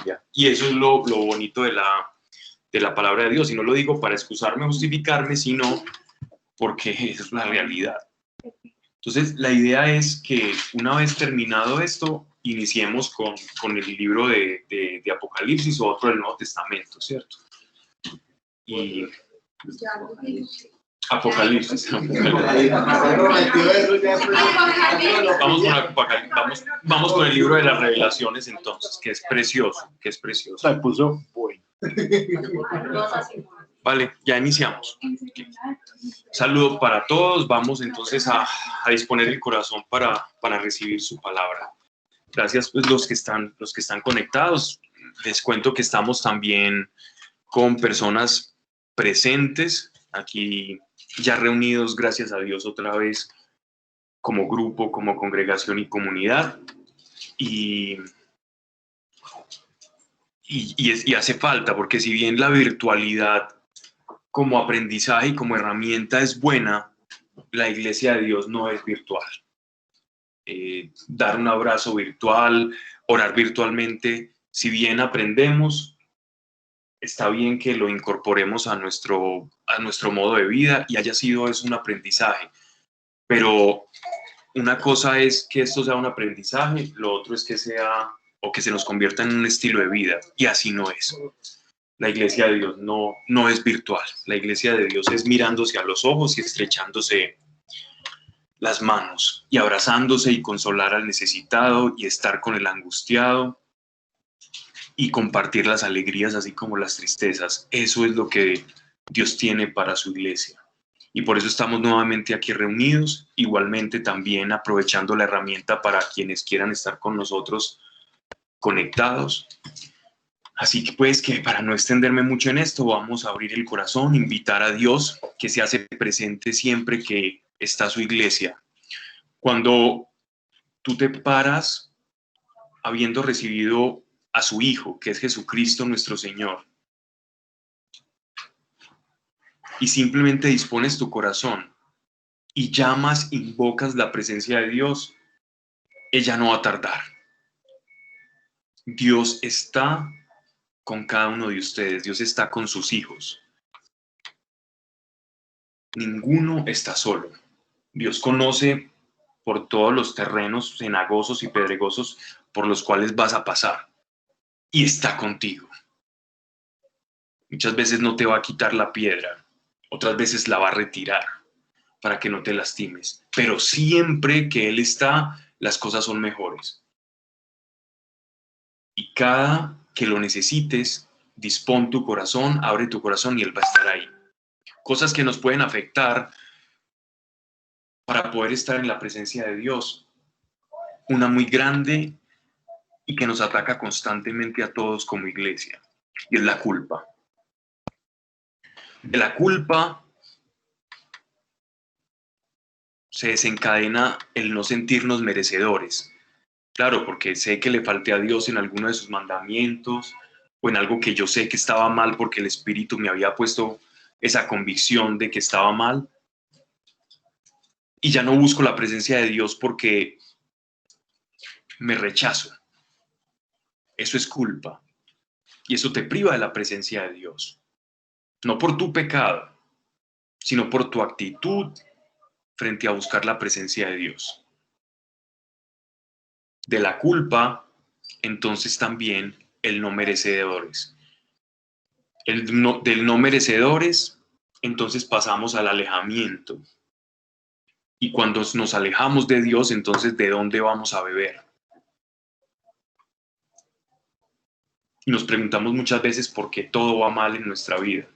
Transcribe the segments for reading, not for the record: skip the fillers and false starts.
Ya. Y eso es lo bonito de la palabra de Dios. Y no lo digo para excusarme o justificarme, sino porque es la realidad. Entonces, la idea es que una vez terminado esto, iniciemos con el libro de Apocalipsis o otro del Nuevo Testamento, ¿cierto? Y Apocalipsis. Vamos con el libro de las Revelaciones entonces, que es precioso, Se puso bueno. Vale, ya iniciamos. Saludo para todos. Vamos entonces a disponer el corazón para recibir su palabra. Gracias pues los que están conectados. Les cuento que estamos también con personas presentes aquí ya reunidos, gracias a Dios, otra vez como grupo, como congregación y comunidad. Y hace falta, porque si bien la virtualidad como aprendizaje y como herramienta es buena, la iglesia de Dios no es virtual. Dar un abrazo virtual, orar virtualmente, si bien aprendemos, está bien que lo incorporemos a nuestro modo de vida y haya sido eso un aprendizaje. Pero una cosa es que esto sea un aprendizaje, lo otro es que sea o que se nos convierta en un estilo de vida, y así no es. La iglesia de Dios no es virtual. La iglesia de Dios es mirándose a los ojos y estrechándose las manos y abrazándose y consolar al necesitado y estar con el angustiado y compartir las alegrías así como las tristezas. Eso es lo que Dios tiene para su iglesia. Y por eso estamos nuevamente aquí reunidos, igualmente también aprovechando la herramienta para quienes quieran estar con nosotros conectados. Así que pues que para no extenderme mucho en esto, vamos a abrir el corazón, invitar a Dios que se hace presente siempre que está su iglesia. Cuando tú te paras habiendo recibido a su Hijo, que es Jesucristo nuestro Señor, y simplemente dispones tu corazón y llamas, invocas la presencia de Dios, ella no va a tardar. Dios está con cada uno de ustedes, Dios está con sus hijos. Ninguno está solo. Dios conoce por todos los terrenos cenagosos y pedregosos por los cuales vas a pasar y está contigo. Muchas veces no te va a quitar la piedra, otras veces la va a retirar para que no te lastimes, pero siempre que Él está, las cosas son mejores. Y cada que lo necesites, dispón tu corazón, abre tu corazón y Él va a estar ahí. Cosas que nos pueden afectar para poder estar en la presencia de Dios. Una muy grande y que nos ataca constantemente a todos como iglesia, y es la culpa. De la culpa se desencadena el no sentirnos merecedores. Claro, porque sé que le falté a Dios en alguno de sus mandamientos o en algo que yo sé que estaba mal porque el Espíritu me había puesto esa convicción de que estaba mal. Y ya no busco la presencia de Dios porque me rechazo. Eso es culpa. Y eso te priva de la presencia de Dios. No por tu pecado, sino por tu actitud frente a buscar la presencia de Dios. De la culpa, entonces también el no merecedores. Del no merecedores, entonces pasamos al alejamiento. Y cuando nos alejamos de Dios, entonces ¿de dónde vamos a beber? Y nos preguntamos muchas veces por qué todo va mal en nuestra vida.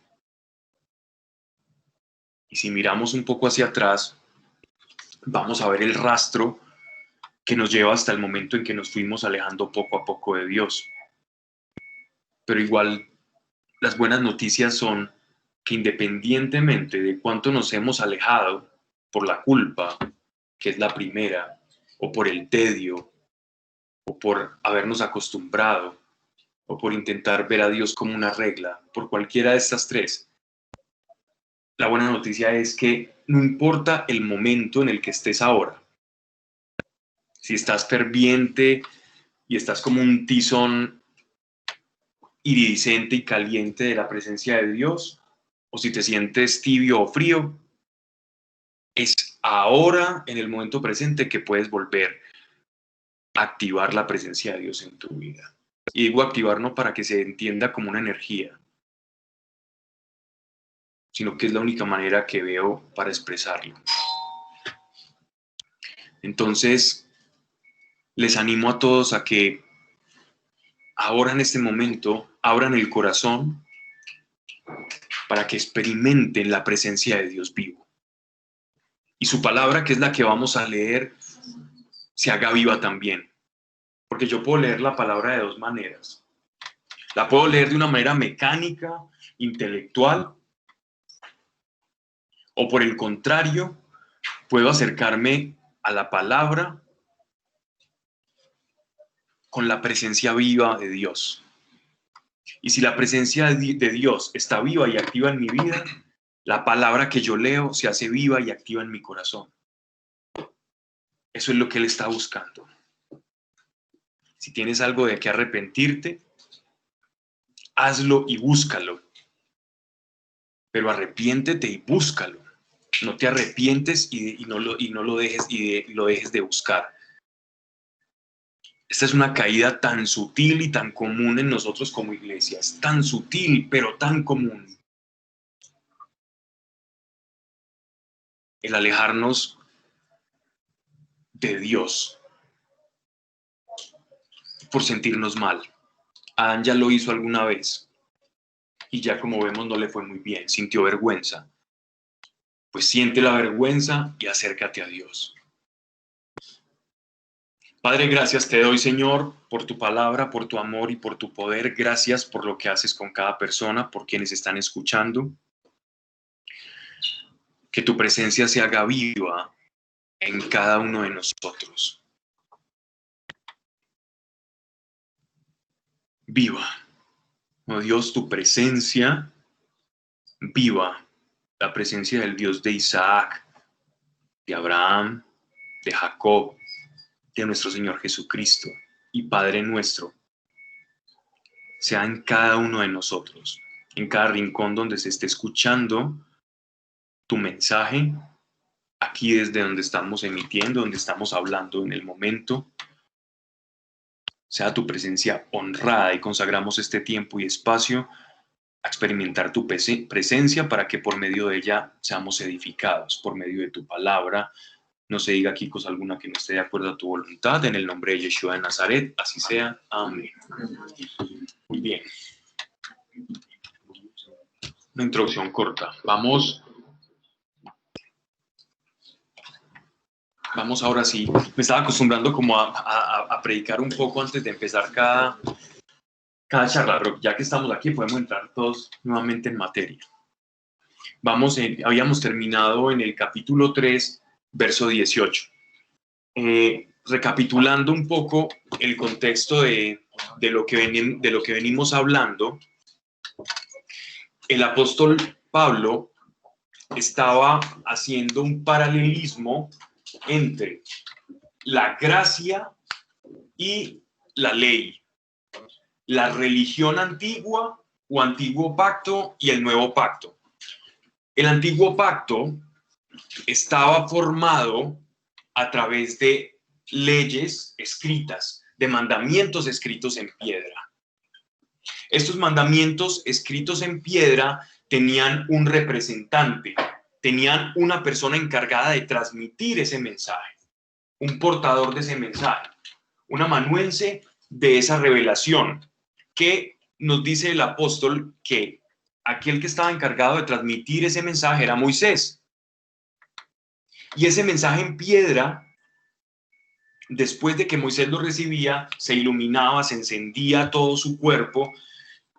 Y si miramos un poco hacia atrás, vamos a ver el rastro que nos lleva hasta el momento en que nos fuimos alejando poco a poco de Dios. Pero igual, las buenas noticias son que independientemente de cuánto nos hemos alejado por la culpa, que es la primera, o por el tedio, o por habernos acostumbrado, o por intentar ver a Dios como una regla, por cualquiera de estas tres, la buena noticia es que no importa el momento en el que estés ahora, si estás ferviente y estás como un tizón iridiscente y caliente de la presencia de Dios, o si te sientes tibio o frío, es ahora, en el momento presente, que puedes volver a activar la presencia de Dios en tu vida. Y digo activar no para que se entienda como una energía, sino que es la única manera que veo para expresarlo. Entonces, les animo a todos a que ahora en este momento abran el corazón para que experimenten la presencia de Dios vivo. Y su palabra, que es la que vamos a leer, se haga viva también. Porque yo puedo leer la palabra de dos maneras. La puedo leer de una manera mecánica, intelectual, o por el contrario, puedo acercarme a la palabra con la presencia viva de Dios. Y si la presencia de Dios está viva y activa en mi vida, la palabra que yo leo se hace viva y activa en mi corazón. Eso es lo que Él está buscando. Si tienes algo de que arrepentirte, hazlo y búscalo. Pero arrepiéntete y búscalo. No te arrepientes y no lo dejes de buscar. Esta es una caída tan sutil y tan común en nosotros como iglesia. Es tan sutil, pero tan común. El alejarnos de Dios por sentirnos mal. Adán ya lo hizo alguna vez y ya, como vemos, no le fue muy bien. Sintió vergüenza. Pues siente la vergüenza y acércate a Dios. Padre, gracias te doy, Señor, por tu palabra, por tu amor y por tu poder. Gracias por lo que haces con cada persona, por quienes están escuchando. Que tu presencia se haga viva en cada uno de nosotros. Viva, oh Dios, tu presencia viva, la presencia del Dios de Isaac, de Abraham, de Jacob, de nuestro Señor Jesucristo y Padre nuestro, sea en cada uno de nosotros, en cada rincón donde se esté escuchando tu mensaje, aquí desde donde estamos emitiendo, donde estamos hablando en el momento. Sea tu presencia honrada y consagramos este tiempo y espacio a experimentar tu presencia para que por medio de ella seamos edificados, por medio de tu palabra. No se diga aquí cosa alguna que no esté de acuerdo a tu voluntad. En el nombre de Yeshua de Nazaret, así sea. Amén. Muy bien. Una introducción corta. Vamos ahora sí. Me estaba acostumbrando como a predicar un poco antes de empezar cada charla, pero ya que estamos aquí podemos entrar todos nuevamente en materia. Habíamos terminado en el capítulo 3, verso 18. Recapitulando un poco el contexto de lo que venimos hablando, el apóstol Pablo estaba haciendo un paralelismo entre la gracia y la ley, la religión antigua o antiguo pacto y el nuevo pacto. El antiguo pacto estaba formado a través de leyes escritas, de mandamientos escritos en piedra. Estos mandamientos escritos en piedra tenían un representante, tenían una persona encargada de transmitir ese mensaje, un portador de ese mensaje, un amanuense de esa revelación, que nos dice el apóstol que aquel que estaba encargado de transmitir ese mensaje era Moisés. Y ese mensaje en piedra, después de que Moisés lo recibía, se iluminaba, se encendía todo su cuerpo,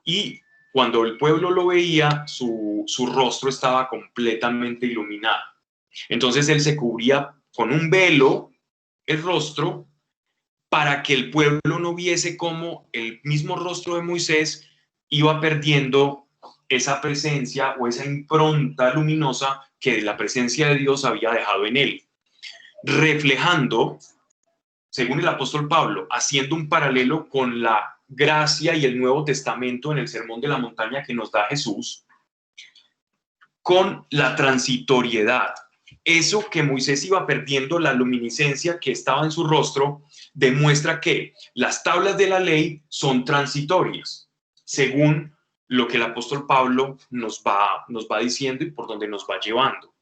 y cuando el pueblo lo veía, su rostro estaba completamente iluminado. Entonces él se cubría con un velo el rostro para que el pueblo no viese cómo el mismo rostro de Moisés iba perdiendo esa presencia o esa impronta luminosa que la presencia de Dios había dejado en él, reflejando, según el apóstol Pablo, haciendo un paralelo con la gracia y el Nuevo Testamento en el Sermón de la Montaña que nos da Jesús con la transitoriedad. Eso que Moisés iba perdiendo, la luminiscencia que estaba en su rostro, demuestra que las tablas de la ley son transitorias, según lo que el apóstol Pablo nos va diciendo y por donde nos va llevando.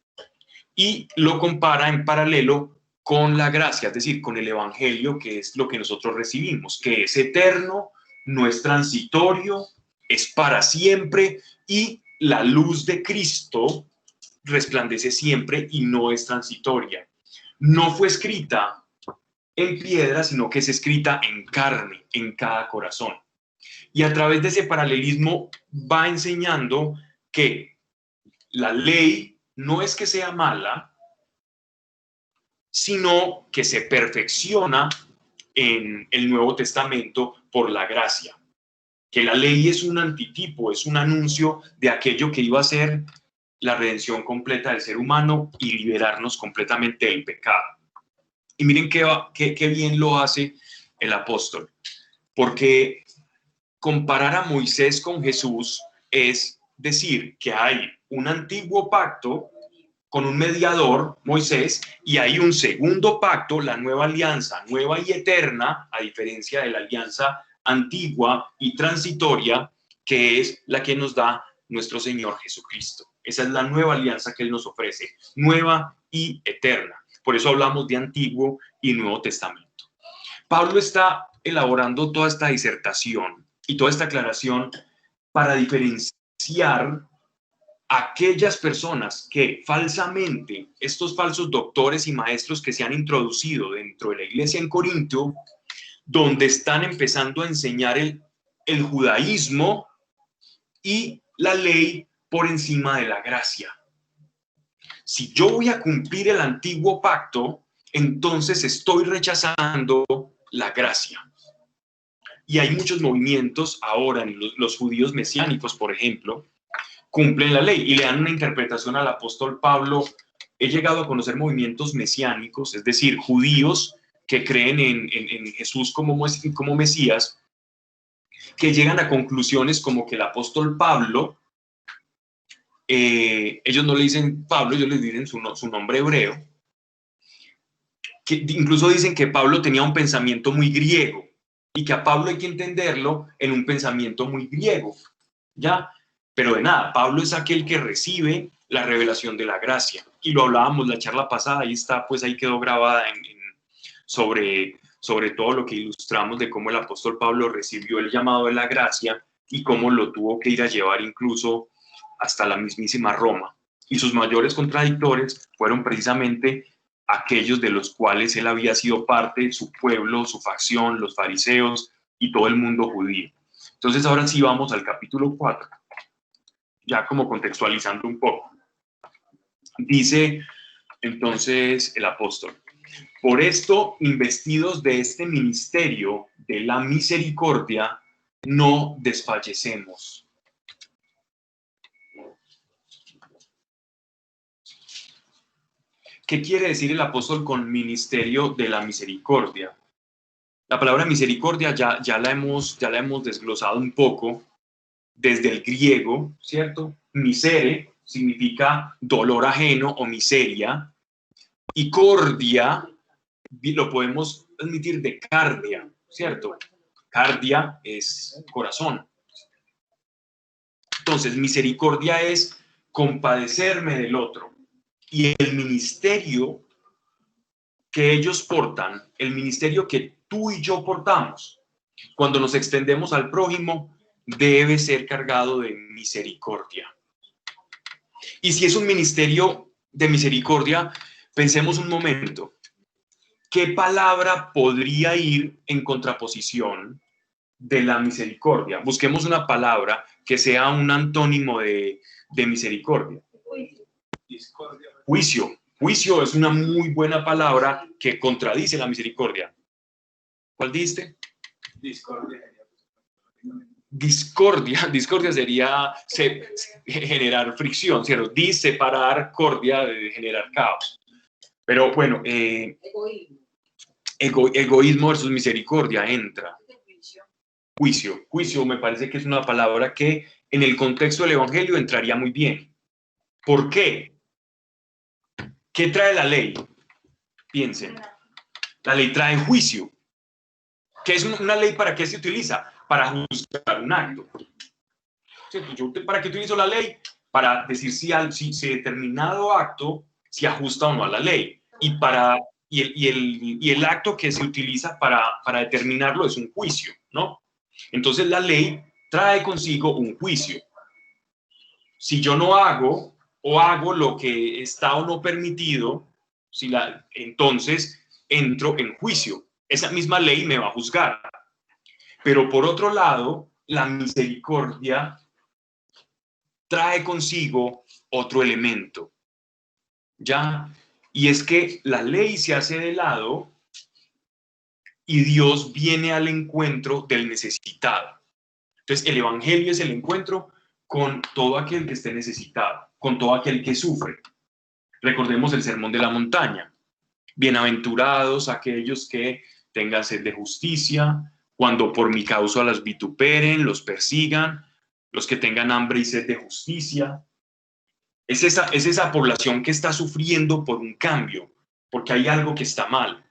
Y lo compara en paralelo con la gracia, es decir, con el evangelio, que es lo que nosotros recibimos, que es eterno, no es transitorio, es para siempre, y la luz de Cristo resplandece siempre y no es transitoria. No fue escrita en piedra, sino que es escrita en carne, en cada corazón. Y a través de ese paralelismo va enseñando que la ley no es que sea mala, sino que se perfecciona en el Nuevo Testamento por la gracia. Que la ley es un antitipo, es un anuncio de aquello que iba a ser la redención completa del ser humano y liberarnos completamente del pecado. Y miren qué bien lo hace el apóstol, porque comparar a Moisés con Jesús es decir que hay un antiguo pacto con un mediador, Moisés, y hay un segundo pacto, la nueva alianza, nueva y eterna, a diferencia de la alianza antigua y transitoria, que es la que nos da nuestro Señor Jesucristo. Esa es la nueva alianza que Él nos ofrece, nueva y eterna. Por eso hablamos de Antiguo y Nuevo Testamento. Pablo está elaborando toda esta disertación y toda esta aclaración para diferenciar aquellas personas que falsamente, estos falsos doctores y maestros que se han introducido dentro de la iglesia en Corinto, donde están empezando a enseñar el judaísmo y la ley por encima de la gracia. Si yo voy a cumplir el antiguo pacto, entonces estoy rechazando la gracia. Y hay muchos movimientos ahora, los judíos mesiánicos, por ejemplo, cumplen la ley y le dan una interpretación al apóstol Pablo. He llegado a conocer movimientos mesiánicos, es decir, judíos que creen en Jesús como Mesías, que llegan a conclusiones como que el apóstol Pablo, ellos no le dicen Pablo, ellos le dicen su nombre hebreo, que incluso dicen que Pablo tenía un pensamiento muy griego y que a Pablo hay que entenderlo en un pensamiento muy griego, ¿ya? Pero de nada, Pablo es aquel que recibe la revelación de la gracia. Y lo hablábamos la charla pasada, ahí está, pues ahí quedó grabada sobre todo lo que ilustramos de cómo el apóstol Pablo recibió el llamado de la gracia y cómo lo tuvo que ir a llevar incluso hasta la mismísima Roma. Y sus mayores contradictores fueron precisamente aquellos de los cuales él había sido parte, su pueblo, su facción, los fariseos y todo el mundo judío. Entonces ahora sí vamos al capítulo 4. Ya como contextualizando un poco. Dice entonces el apóstol: por esto, investidos de este ministerio de la misericordia, no desfallecemos. ¿Qué quiere decir el apóstol con ministerio de la misericordia? La palabra misericordia ya la hemos desglosado un poco desde el griego, ¿cierto? Misere significa dolor ajeno o miseria, y cordia lo podemos transmitir de cardia, ¿cierto? Cardia es corazón. Entonces, misericordia es compadecerme del otro. Y el ministerio que ellos portan, el ministerio que tú y yo portamos, cuando nos extendemos al prójimo, debe ser cargado de misericordia. Y si es un ministerio de misericordia, pensemos un momento. ¿Qué palabra podría ir en contraposición de la misericordia? Busquemos una palabra que sea un antónimo de misericordia. Juicio. Juicio es una muy buena palabra que contradice la misericordia. ¿Cuál diste? Discordia. Discordia sería generar fricción, ¿cierto? Separar, cordia de generar caos. Pero bueno, egoísmo versus misericordia entra. Juicio. Juicio me parece que es una palabra que en el contexto del Evangelio entraría muy bien. ¿Por qué? ¿Qué trae la ley? Piensen. La ley trae juicio. ¿Qué es una ley? ¿Para qué se utiliza? Para juzgar un acto. ¿Para qué utilizo la ley? Para decir si determinado acto se ajusta o no a la ley. Y el acto que se utiliza para determinarlo es un juicio, ¿no? Entonces la ley trae consigo un juicio. Si yo no hago o hago lo que está o no permitido, entonces entro en juicio. Esa misma ley me va a juzgar. Pero por otro lado, la misericordia trae consigo otro elemento, ¿ya? Y es que la ley se hace de lado y Dios viene al encuentro del necesitado. Entonces, el Evangelio es el encuentro con todo aquel que esté necesitado, con todo aquel que sufre. Recordemos el Sermón de la Montaña. Bienaventurados aquellos que tengan sed de justicia, cuando por mi causa las vituperen, los persigan, los que tengan hambre y sed de justicia. Es esa población que está sufriendo por un cambio, porque hay algo que está mal.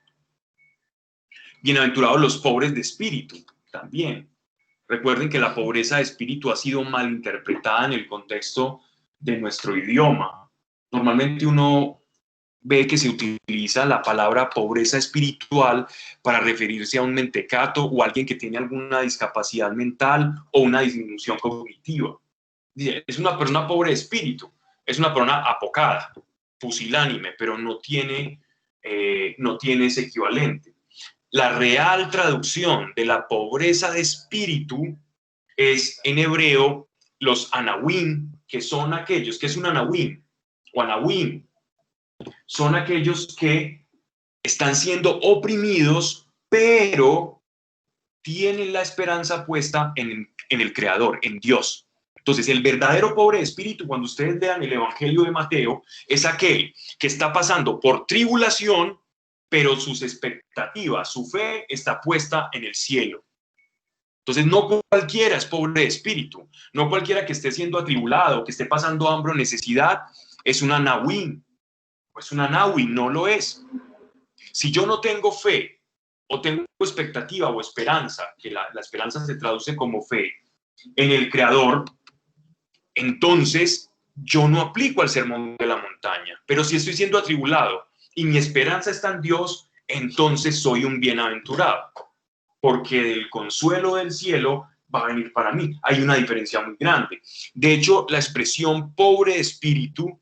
Bienaventurados los pobres de espíritu, también. Recuerden que la pobreza de espíritu ha sido mal interpretada en el contexto de nuestro idioma. Normalmente uno ve que se utiliza la palabra pobreza espiritual para referirse a un mentecato o a alguien que tiene alguna discapacidad mental o una disminución cognitiva. Es una persona pobre de espíritu, es una persona apocada, pusilánime, pero no tiene ese equivalente. La real traducción de la pobreza de espíritu es en hebreo los anawim, que son aquellos, que es un anawim o anawim, son aquellos que están siendo oprimidos, pero tienen la esperanza puesta en el Creador, en Dios. Entonces, el verdadero pobre de espíritu, cuando ustedes lean el Evangelio de Mateo, es aquel que está pasando por tribulación, pero sus expectativas, su fe está puesta en el cielo. Entonces, no cualquiera es pobre de espíritu, no cualquiera que esté siendo atribulado, que esté pasando hambre o necesidad, es una nahuín, o es una nahui, no lo es. Si yo no tengo fe, o tengo expectativa o esperanza, que la esperanza se traduce como fe, en el Creador, entonces yo no aplico al sermón de la montaña. Pero si estoy siendo atribulado y mi esperanza está en Dios, entonces soy un bienaventurado, porque del consuelo del cielo va a venir para mí. Hay una diferencia muy grande. De hecho, la expresión pobre de espíritu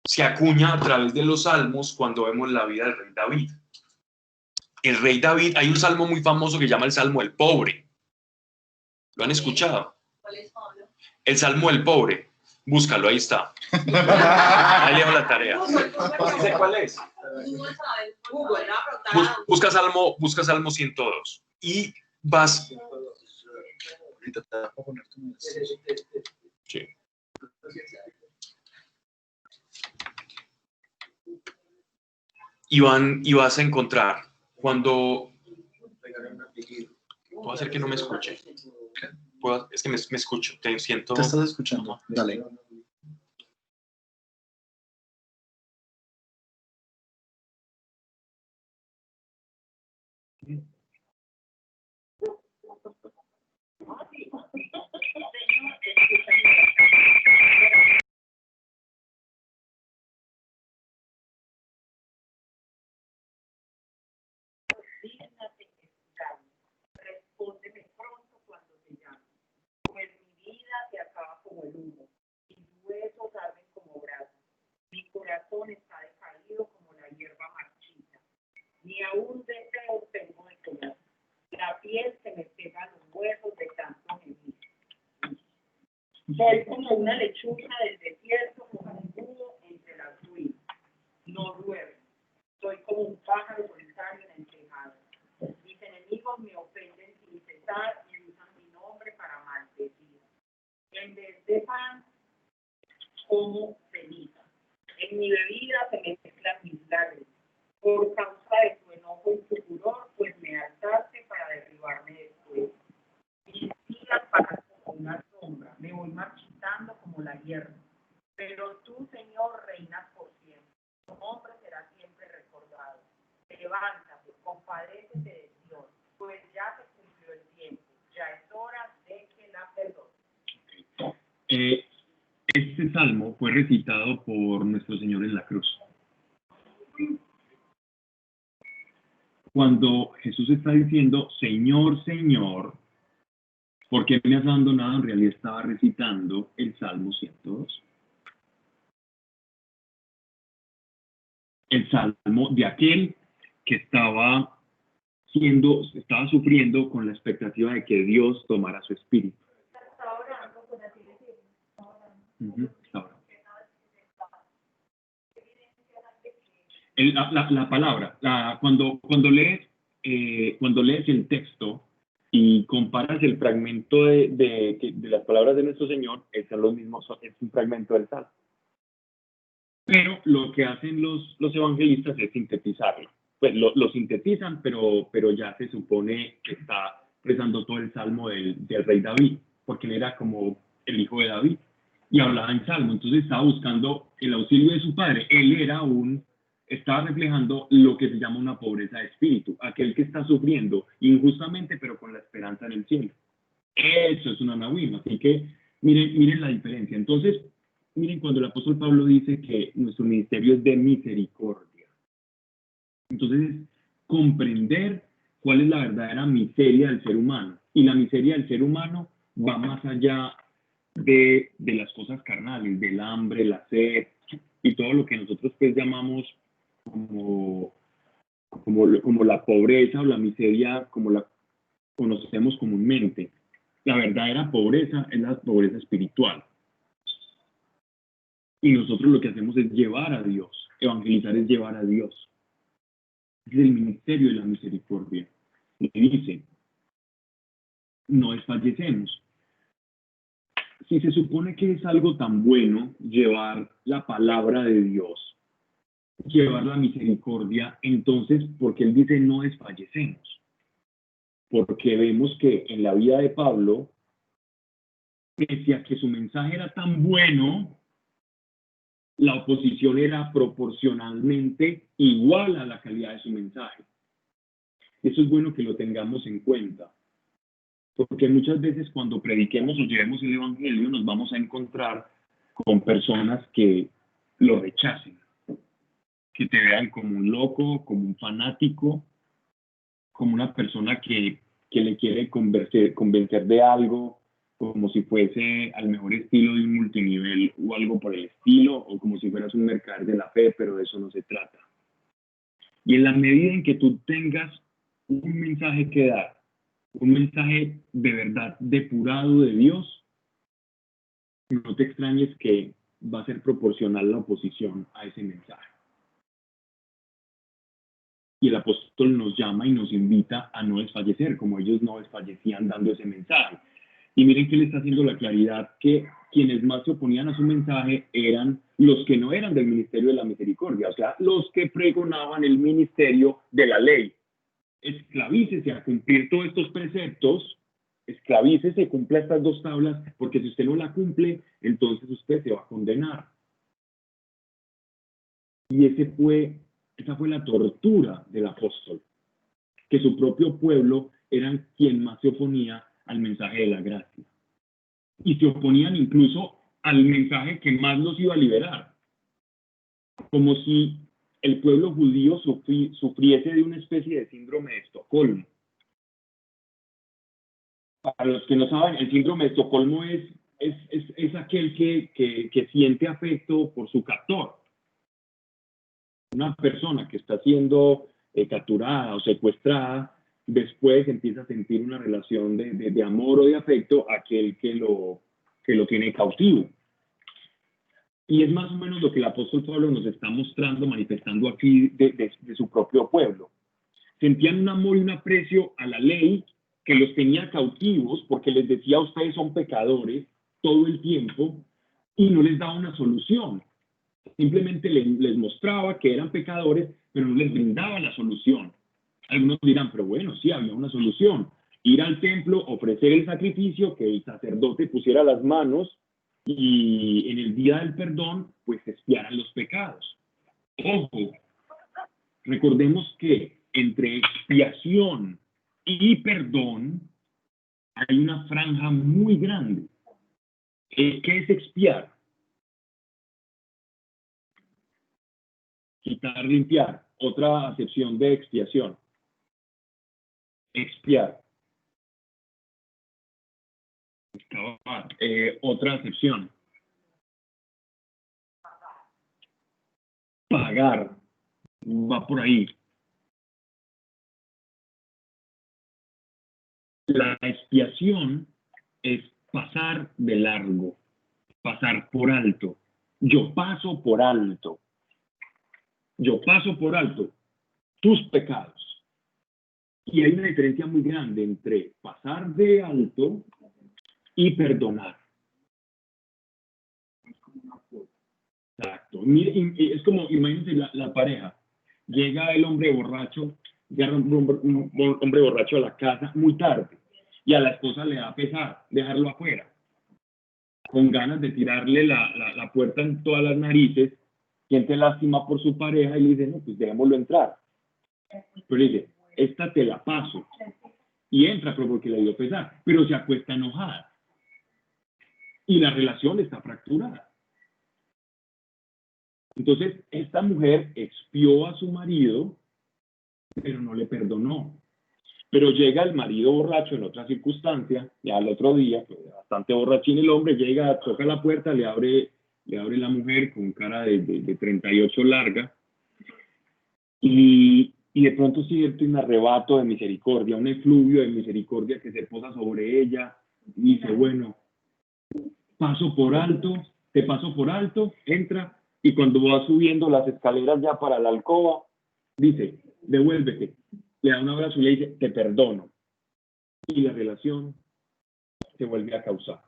se acuña a través de los salmos cuando vemos la vida del rey David. El rey David, hay un salmo muy famoso que se llama el Salmo del Pobre. ¿Lo han escuchado? ¿Cuál es, Pablo? El Salmo del Pobre. Búscalo, ahí está. Ahí le dejo la tarea. ¿Sí sé cuál es? Busca Salmo 102 y vas. Sí. Y vas a encontrar cuando. Puedo hacer que no me escuche. Es que me escucho, te siento. Te estás escuchando, dale. Respóndeme pronto cuando te llame, pues mi vida se acaba como el humo, mis huesos arden como brasas, mi corazón está decaído como la hierba marchita, ni aún deseo tengo de comer, la piel se me pega a los huesos de tanto gemir. Soy como una lechuza del desierto, como un búho entre las ruinas, no duermo, soy como un pájaro solitario en el tejado. Mis enemigos me ofenden sin cesar y usan mi nombre para maldecir. En vez de pan, como ceniza. En mi bebida se me mezclan mis lágrimas. Por causa de tu enojo y tu furor, pues me alzaste para derribarme después. infierno. Pero tú, Señor, reinas por siempre. Tu nombre será siempre recordado. Levántate, compadécete de Dios, pues ya se cumplió el tiempo. Ya es hora de que la perdone. Este salmo fue recitado por nuestro Señor en la cruz. Cuando Jesús está diciendo, Señor, Señor, ¿por qué me has abandonado? En realidad estaba recitando el Salmo 102. El salmo de aquel que estaba sufriendo con la expectativa de que Dios tomara su espíritu. Está orando. La palabra, cuando lees el texto y comparas el fragmento de las palabras de nuestro Señor, es lo mismo, es un fragmento del Salmo. Pero lo que hacen los evangelistas es sintetizarlo. Pues lo sintetizan, pero ya se supone que está rezando todo el Salmo del rey David, porque él era como el hijo de David y hablaba en Salmo. Entonces estaba buscando el auxilio de su padre. Él estaba reflejando lo que se llama una pobreza de espíritu, aquel que está sufriendo injustamente, pero con la esperanza en el cielo. Eso es una Nahuim. Así que miren la diferencia. Entonces, miren cuando el apóstol Pablo dice que nuestro ministerio es de misericordia. Entonces, comprender cuál es la verdadera miseria del ser humano. Y la miseria del ser humano va más allá de las cosas carnales, del hambre, la sed y todo lo que nosotros pues llamamos como la pobreza o la miseria como la conocemos comúnmente. La verdadera pobreza es la pobreza espiritual. Y nosotros lo que hacemos es llevar a Dios. Evangelizar es llevar a Dios. Es el ministerio de la misericordia. Y dice, no desfallecemos. Si se supone que es algo tan bueno llevar la palabra de Dios, llevar la misericordia, entonces, ¿por qué él dice no desfallecemos? Porque vemos que en la vida de Pablo, pese a que su mensaje era tan bueno, la oposición era proporcionalmente igual a la calidad de su mensaje. Eso es bueno que lo tengamos en cuenta, porque muchas veces cuando prediquemos o llevemos el evangelio nos vamos a encontrar con personas que lo rechacen, que te vean como un loco, como un fanático, como una persona que le quiere convencer de algo, como si fuese al mejor estilo de un multinivel o algo por el estilo, o como si fueras un mercader de la fe, pero de eso no se trata. Y en la medida en que tú tengas un mensaje que dar, un mensaje de verdad depurado de Dios, no te extrañes que va a ser proporcional la oposición a ese mensaje. Y el apóstol nos llama y nos invita a no desfallecer, como ellos no desfallecían dando ese mensaje. Y miren que le está haciendo la claridad que quienes más se oponían a su mensaje eran los que no eran del ministerio de la misericordia, o sea, los que pregonaban el ministerio de la ley. Esclavícese a cumplir todos estos preceptos, esclavícese, cumpla estas dos tablas, porque si usted no la cumple, entonces usted se va a condenar. Y esa fue la tortura del apóstol, que su propio pueblo era quien más se oponía al mensaje de la gracia. Y se oponían incluso al mensaje que más los iba a liberar. Como si el pueblo judío sufriese de una especie de síndrome de Estocolmo. Para los que no saben, el síndrome de Estocolmo es aquel que siente afecto por su captor. Una persona que está siendo capturada o secuestrada, después empieza a sentir una relación de amor o de afecto a aquel que lo tiene cautivo. Y es más o menos lo que el apóstol Pablo nos está mostrando, manifestando aquí de su propio pueblo. Sentían un amor y un aprecio a la ley que los tenía cautivos porque les decía, ustedes son pecadores todo el tiempo, y no les daba una solución. Simplemente les mostraba que eran pecadores, pero no les brindaba la solución. Algunos dirán, pero bueno, sí, había una solución. Ir al templo, ofrecer el sacrificio, que el sacerdote pusiera las manos y en el día del perdón, pues se expiaran los pecados. Ojo, recordemos que entre expiación y perdón hay una franja muy grande. ¿Qué es expiar? Quitar, limpiar. Otra acepción de expiación. Expiar. Otra acepción. Pagar. Va por ahí. La expiación es pasar de largo, pasar por alto. Yo paso por alto. Yo paso por alto tus pecados. Y hay una diferencia muy grande entre pasar de alto y perdonar. Exacto. Es como, imagínense la pareja. Llega el hombre borracho, llega un hombre borracho a la casa muy tarde y a la esposa le da pesar dejarlo afuera, con ganas de tirarle la puerta en todas las narices, siente lástima por su pareja y le dice, no, pues dejémoslo entrar. Pero dice, esta te la paso. Y entra porque le dio pesar, pero se acuesta enojada. Y la relación está fracturada. Entonces, esta mujer expió a su marido, pero no le perdonó. Pero llega el marido borracho en otra circunstancia, ya al otro día, pues, bastante borrachín el hombre, llega, toca la puerta, le abre la mujer con cara de 38 larga, y de pronto siente un arrebato de misericordia, un efluvio de misericordia que se posa sobre ella, y dice, bueno, te paso por alto, entra, y cuando va subiendo las escaleras ya para la alcoba, dice, devuélvete, le da un abrazo y le dice, te perdono. Y la relación se vuelve a causar.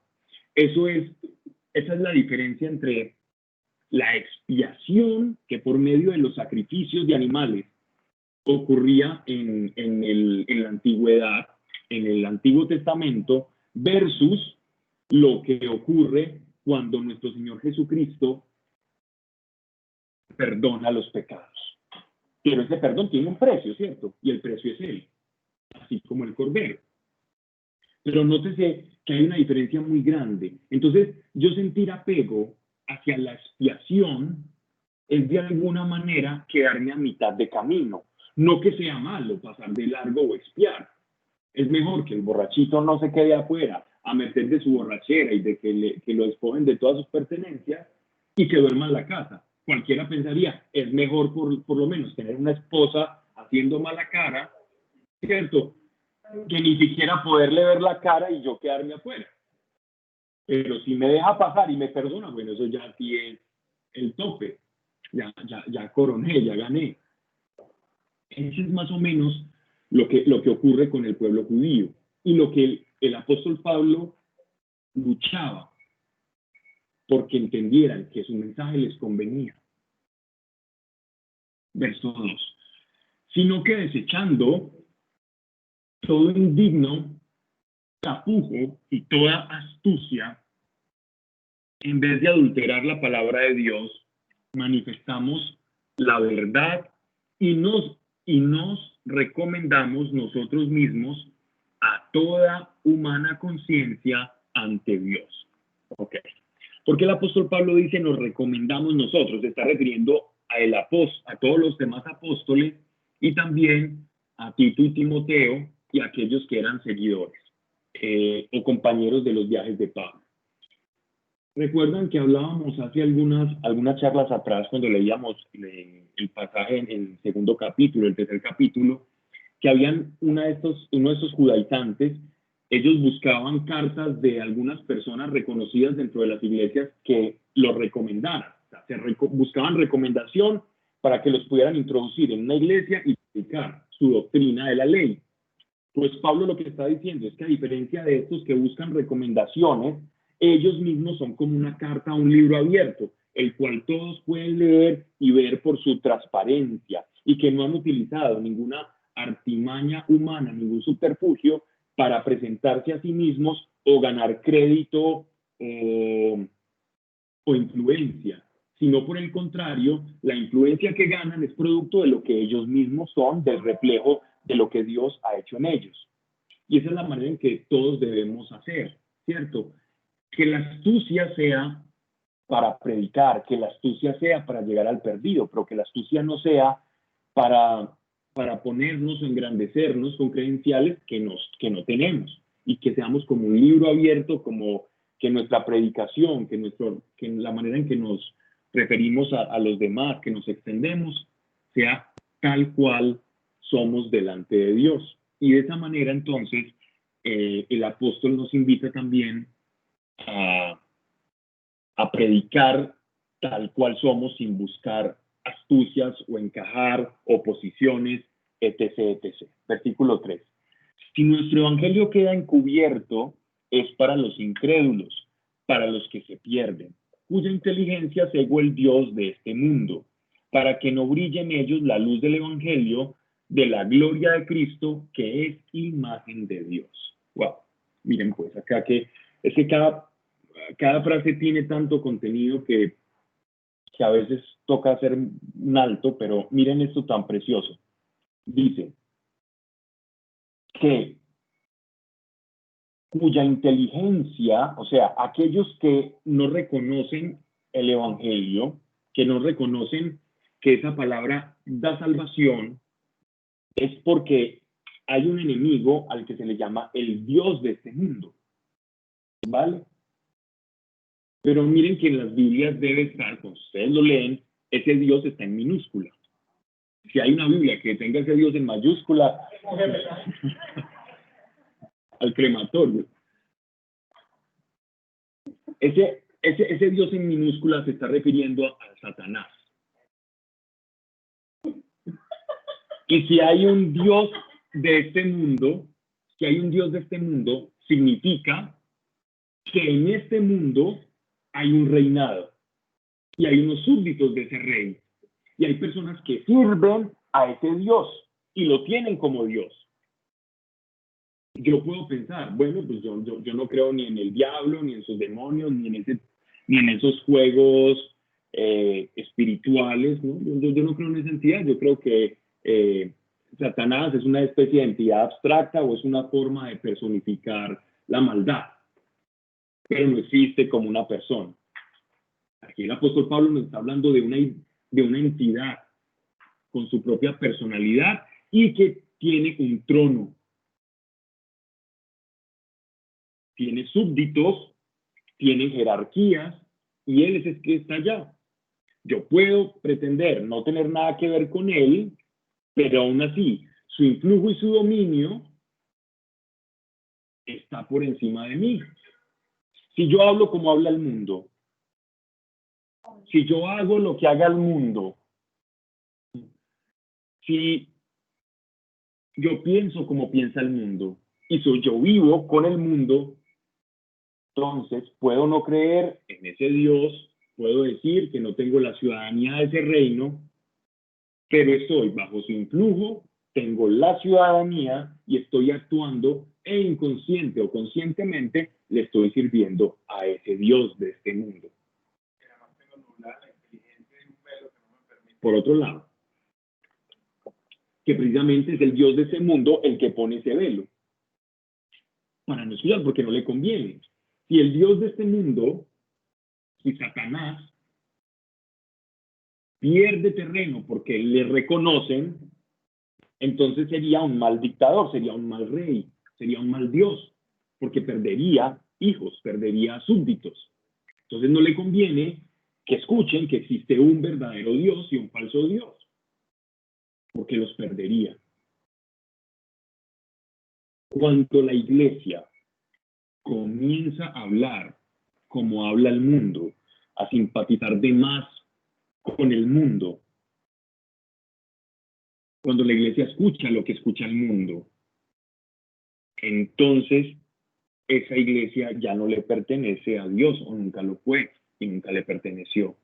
Esa es la diferencia entre la expiación que por medio de los sacrificios de animales ocurría en la antigüedad, en el Antiguo Testamento, versus lo que ocurre cuando nuestro Señor Jesucristo perdona los pecados. Pero ese perdón tiene un precio, ¿cierto? Y el precio es Él, así como el Cordero. Pero nótese que hay una diferencia muy grande. Entonces, yo sentir apego hacia la expiación es de alguna manera quedarme a mitad de camino. No que sea malo pasar de largo o expiar. Es mejor que el borrachito no se quede afuera a merced de su borrachera y de que lo despojen de todas sus pertenencias y que duerma en la casa. Cualquiera pensaría, es mejor por lo menos tener una esposa haciendo mala cara, ¿cierto? Que ni siquiera poderle ver la cara y yo quedarme afuera. Pero si me deja pasar y me perdona, bueno, eso ya sí es el tope. Ya coroné, ya gané. Eso es más o menos lo que ocurre con el pueblo judío y lo que el apóstol Pablo luchaba porque entendieran que su mensaje les convenía. Verso 2. Sino que desechando todo indigno tapujo y toda astucia, en vez de adulterar la palabra de Dios, manifestamos la verdad y nos recomendamos nosotros mismos a toda humana conciencia ante Dios. Ok. Porque el apóstol Pablo dice nos recomendamos nosotros, se está refiriendo a todos los demás apóstoles y también a Tito y Timoteo y a aquellos que eran seguidores o compañeros de los viajes de Pablo. Recuerdan que hablábamos hace algunas charlas atrás cuando leíamos el pasaje en el segundo capítulo, el tercer capítulo, que habían uno de estos judaizantes, ellos buscaban cartas de algunas personas reconocidas dentro de las iglesias que los recomendaran. O sea, buscaban recomendación para que los pudieran introducir en una iglesia y explicar su doctrina de la ley. Pues Pablo lo que está diciendo es que a diferencia de estos que buscan recomendaciones, ellos mismos son como una carta, un libro abierto, el cual todos pueden leer y ver por su transparencia y que no han utilizado ninguna artimaña humana, ningún subterfugio para presentarse a sí mismos o ganar crédito o influencia, sino por el contrario, la influencia que ganan es producto de lo que ellos mismos son, del reflejo de lo que Dios ha hecho en ellos. Y esa es la manera en que todos debemos hacer, ¿cierto? Que la astucia sea para predicar, que la astucia sea para llegar al perdido, pero que la astucia no sea para ponernos o engrandecernos con credenciales que no tenemos, y que seamos como un libro abierto, como que nuestra predicación, que la manera en que nos referimos a los demás, que nos extendemos, sea tal cual somos delante de Dios. Y de esa manera, entonces, el apóstol nos invita también a predicar tal cual somos, sin buscar astucias o encajar oposiciones, etc., etc. Versículo 3. Si nuestro evangelio queda encubierto, es para los incrédulos, para los que se pierden, cuya inteligencia cegó el Dios de este mundo, para que no brille en ellos la luz del evangelio de la gloria de Cristo, que es imagen de Dios. Wow. Miren pues acá que es que cada frase tiene tanto contenido que a veces toca hacer un alto, pero miren esto tan precioso. Dice que cuya inteligencia, o sea, aquellos que no reconocen el evangelio, que no reconocen que esa palabra da salvación, es porque hay un enemigo al que se le llama el Dios de este mundo, ¿vale? Pero miren que en las Biblias debe estar, cuando ustedes lo leen, ese Dios está en minúscula. Si hay una Biblia que tenga ese Dios en mayúscula, al crematorio. Ese Dios en minúscula se está refiriendo a Satanás. Y si hay un Dios de este mundo, significa que en este mundo hay un reinado y hay unos súbditos de ese rey. Y hay personas que sirven a ese Dios y lo tienen como Dios. Yo puedo pensar, bueno, pues yo no creo ni en el diablo, ni en sus demonios, ni en esos juegos espirituales, ¿no? Yo no creo en esa entidad. Yo creo que Satanás es una especie de entidad abstracta o es una forma de personificar la maldad, pero no existe como una persona. Aquí el apóstol Pablo nos está hablando de una entidad con su propia personalidad y que tiene un trono. Tiene súbditos, tiene jerarquías, y él es el que está allá. Yo puedo pretender no tener nada que ver con él, pero aún así, su influjo y su dominio está por encima de mí. Si yo hablo como habla el mundo, si yo hago lo que haga el mundo, si yo pienso como piensa el mundo, y si yo vivo con el mundo, entonces puedo no creer en ese Dios, puedo decir que no tengo la ciudadanía de ese reino, pero estoy bajo su influjo, tengo la ciudadanía y estoy actuando e inconsciente o conscientemente le estoy sirviendo a ese Dios de este mundo. Por otro lado, que precisamente es el Dios de ese mundo el que pone ese velo para no estudiar, porque no le conviene. Si el Dios de este mundo, si Satanás, pierde terreno porque le reconocen, entonces sería un mal dictador, sería un mal rey, sería un mal Dios, porque perdería hijos, perdería súbditos. Entonces no le conviene que escuchen que existe un verdadero Dios y un falso Dios, porque los perdería. Cuando la iglesia comienza a hablar como habla el mundo, a simpatizar de más con el mundo, cuando la iglesia escucha lo que escucha el mundo, entonces esa iglesia ya no le pertenece a Dios, o nunca lo fue y nunca le perteneció.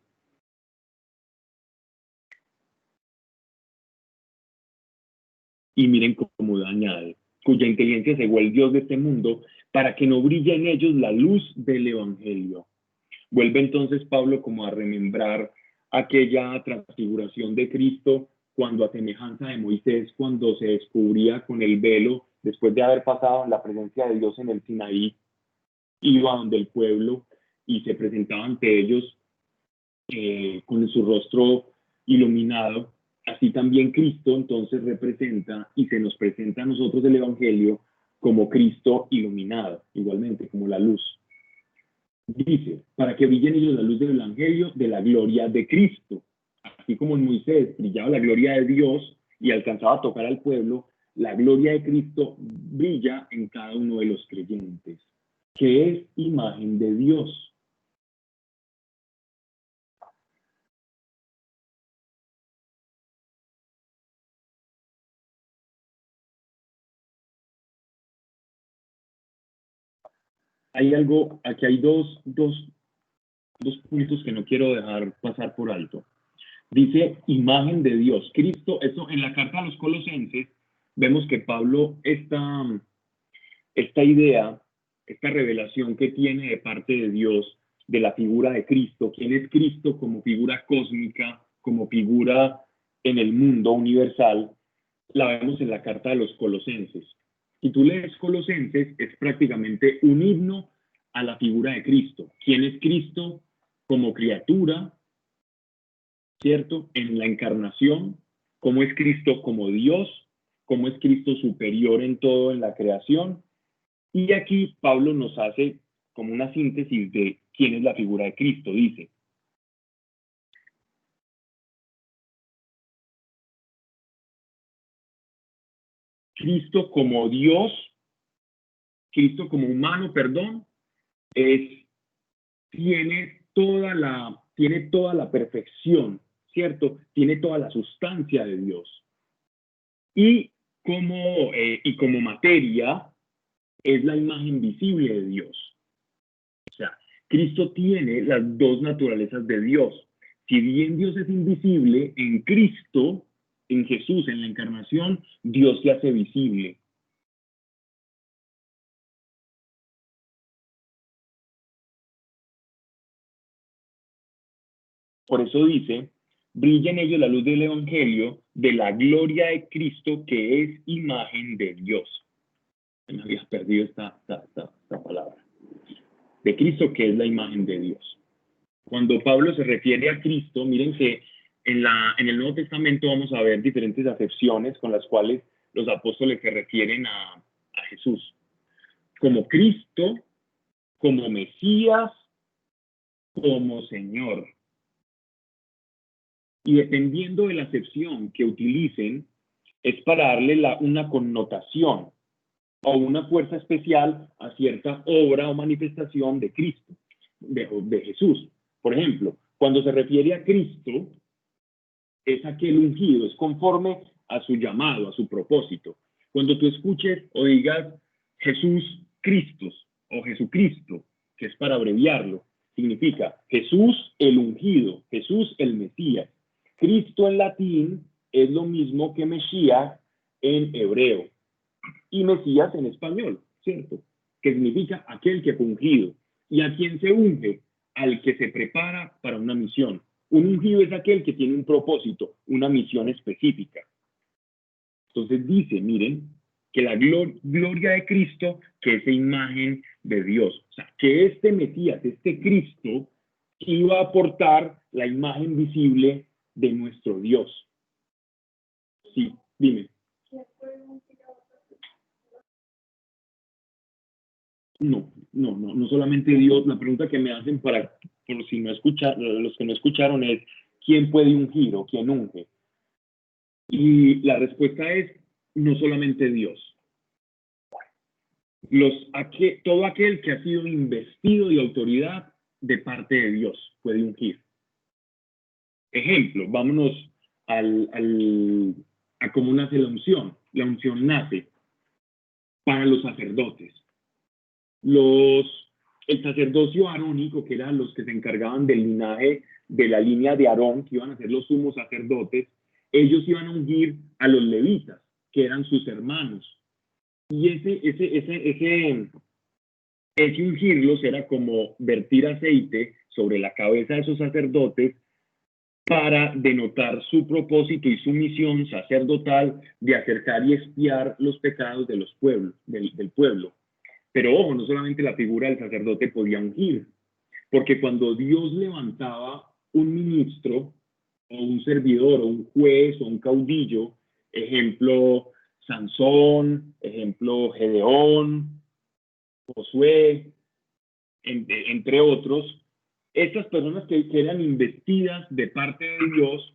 Y miren cómo añade, cuya inteligencia cegó el Dios de este mundo para que no brille en ellos la luz del evangelio. Vuelve entonces Pablo como a remembrar aquella transfiguración de Cristo cuando a semejanza de Moisés, cuando se descubría con el velo, después de haber pasado en la presencia de Dios en el Sinaí, iba donde el pueblo y se presentaba ante ellos con su rostro iluminado. Así también Cristo entonces representa y se nos presenta a nosotros el Evangelio como Cristo iluminado, igualmente como la luz. Dice, para que brille en ellos la luz del Evangelio de la gloria de Cristo. Así como en Moisés brillaba la gloria de Dios y alcanzaba a tocar al pueblo, la gloria de Cristo brilla en cada uno de los creyentes, que es imagen de Dios. Hay algo, aquí hay dos puntos que no quiero dejar pasar por alto. Dice imagen de Dios. Cristo, eso en la carta a los Colosenses, vemos que Pablo, esta idea, esta revelación que tiene de parte de Dios de la figura de Cristo, quién es Cristo como figura cósmica, como figura en el mundo universal, la vemos en la carta de los Colosenses. Si tú lees Colosenses, es prácticamente un himno a la figura de Cristo. ¿Quién es Cristo como criatura? ¿Cierto? En la encarnación, ¿cómo es Cristo como Dios? ¿Cómo es Cristo superior en todo en la creación? Y aquí Pablo nos hace como una síntesis de quién es la figura de Cristo. Dice, Cristo como Dios, Cristo como humano, perdón, tiene toda la perfección, ¿cierto? Tiene toda la sustancia de Dios. Y como materia es la imagen visible de Dios. O sea, Cristo tiene las dos naturalezas de Dios. Si bien Dios es invisible, en Cristo, en Jesús, en la encarnación, Dios se hace visible. Por eso dice, brilla en ellos la luz del Evangelio de la gloria de Cristo, que es imagen de Dios. Me habías perdido esta palabra. De Cristo, que es la imagen de Dios. Cuando Pablo se refiere a Cristo, miren que en el Nuevo Testamento vamos a ver diferentes acepciones con las cuales los apóstoles se refieren a Jesús. Como Cristo, como Mesías, como Señor. Y dependiendo de la acepción que utilicen, es para darle una connotación o una fuerza especial a cierta obra o manifestación de Cristo, de Jesús. Por ejemplo, cuando se refiere a Cristo, es aquel ungido, es conforme a su llamado, a su propósito. Cuando tú escuches o digas Jesús Cristo o Jesucristo, que es para abreviarlo, significa Jesús el ungido, Jesús el Mesías. Cristo en latín es lo mismo que Mesías en hebreo y Mesías en español, ¿cierto? Que significa aquel que fue ungido. ¿Y a quién se unge? Al que se prepara para una misión. Un ungido es aquel que tiene un propósito, una misión específica. Entonces dice, miren, que la gloria de Cristo, que es imagen de Dios. O sea, que este Mesías, este Cristo, iba a aportar la imagen visible de nuestro Dios. Sí, dime. No solamente Dios. La pregunta que me hacen por si no escuchar, los que no escucharon es, ¿quién puede ungir o quién unge? Y la respuesta es, no solamente Dios. Todo aquel que ha sido investido de autoridad de parte de Dios puede ungir. Ejemplo, vámonos a cómo nace la unción. La unción nace para los sacerdotes. El sacerdocio arónico, que eran los que se encargaban del linaje de la línea de Aarón, que iban a ser los sumos sacerdotes, ellos iban a ungir a los levitas, que eran sus hermanos. Y ese ungirlos era como vertir aceite sobre la cabeza de esos sacerdotes para denotar su propósito y su misión sacerdotal de acercar y expiar los pecados de los pueblos, del pueblo. Pero ojo, no solamente la figura del sacerdote podía ungir, porque cuando Dios levantaba un ministro o un servidor o un juez o un caudillo, ejemplo Sansón, ejemplo Gedeón, Josué, entre otros, estas personas que eran investidas de parte de Dios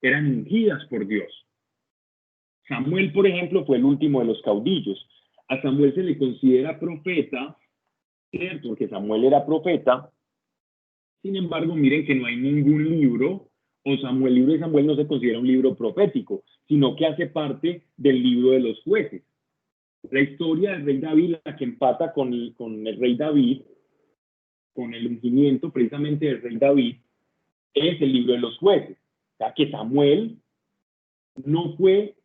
eran ungidas por Dios. Samuel, por ejemplo, fue el último de los caudillos. A Samuel se le considera profeta, ¿cierto? Porque Samuel era profeta. Sin embargo, miren que no hay ningún libro, o Samuel, el libro de Samuel no se considera un libro profético, sino que hace parte del libro de los jueces. La historia del rey David, la que empata con el rey David, con el ungimiento precisamente del rey David, es el libro de los jueces. O sea, que Samuel no fue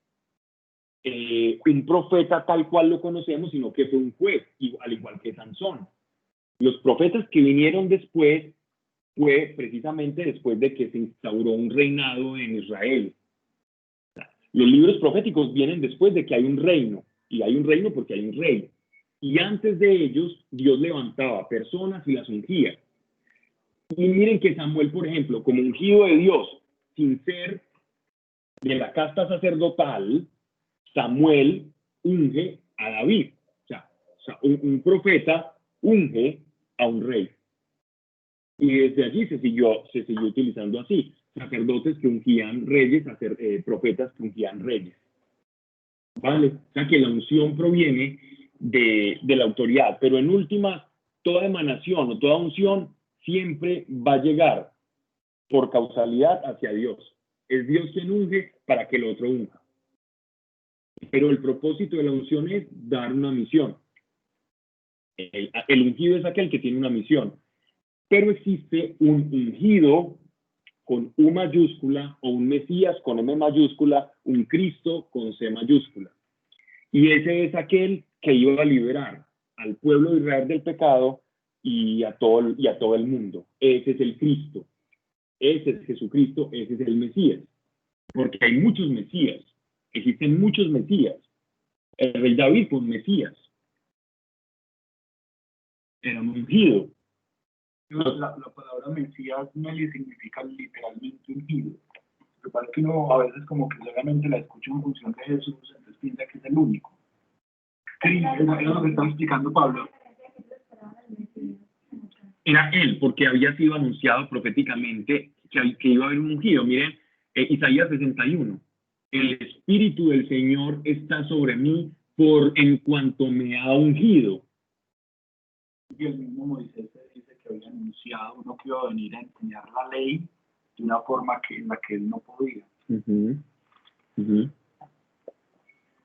un profeta tal cual lo conocemos, sino que fue un juez, al igual que Sansón. Los profetas que vinieron después fue precisamente después de que se instauró un reinado en Israel. Los libros proféticos vienen después de que hay un reino, y hay un reino porque hay un rey. Y antes de ellos, Dios levantaba personas y las ungía. Y miren que Samuel, por ejemplo, como ungido de Dios, sin ser de la casta sacerdotal, Samuel unge a David. O sea un profeta unge a un rey. Y desde allí se siguió utilizando así. Sacerdotes que ungían reyes, profetas que ungían reyes. ¿Vale? O sea que la unción proviene de la autoridad, pero en últimas, toda emanación o toda unción siempre va a llegar por causalidad hacia Dios. Es Dios quien unge para que el otro unja. Pero el propósito de la unción es dar una misión. El ungido es aquel que tiene una misión. Pero existe un ungido con U mayúscula o un Mesías con M mayúscula, un Cristo con C mayúscula. Y ese es aquel que iba a liberar al pueblo de Israel del pecado y a todo el mundo. Ese es el Cristo. Ese es Jesucristo, ese es el Mesías. Porque hay muchos Mesías. Existen muchos Mesías. El rey David fue un Mesías. Era un ungido. La palabra Mesías Meli significa literalmente ungido. Me parece que uno a veces como que solamente la escucha en función de Jesús, entonces piensa que es el único. Sí, es lo que está explicando Pablo. Era él, porque había sido anunciado proféticamente que iba a haber un ungido. Miren, Isaías 61. El Espíritu del Señor está sobre mí en cuanto me ha ungido. Y el mismo Moisés dice que había anunciado uno que iba a venir a enseñar la ley de una forma en la que él no podía.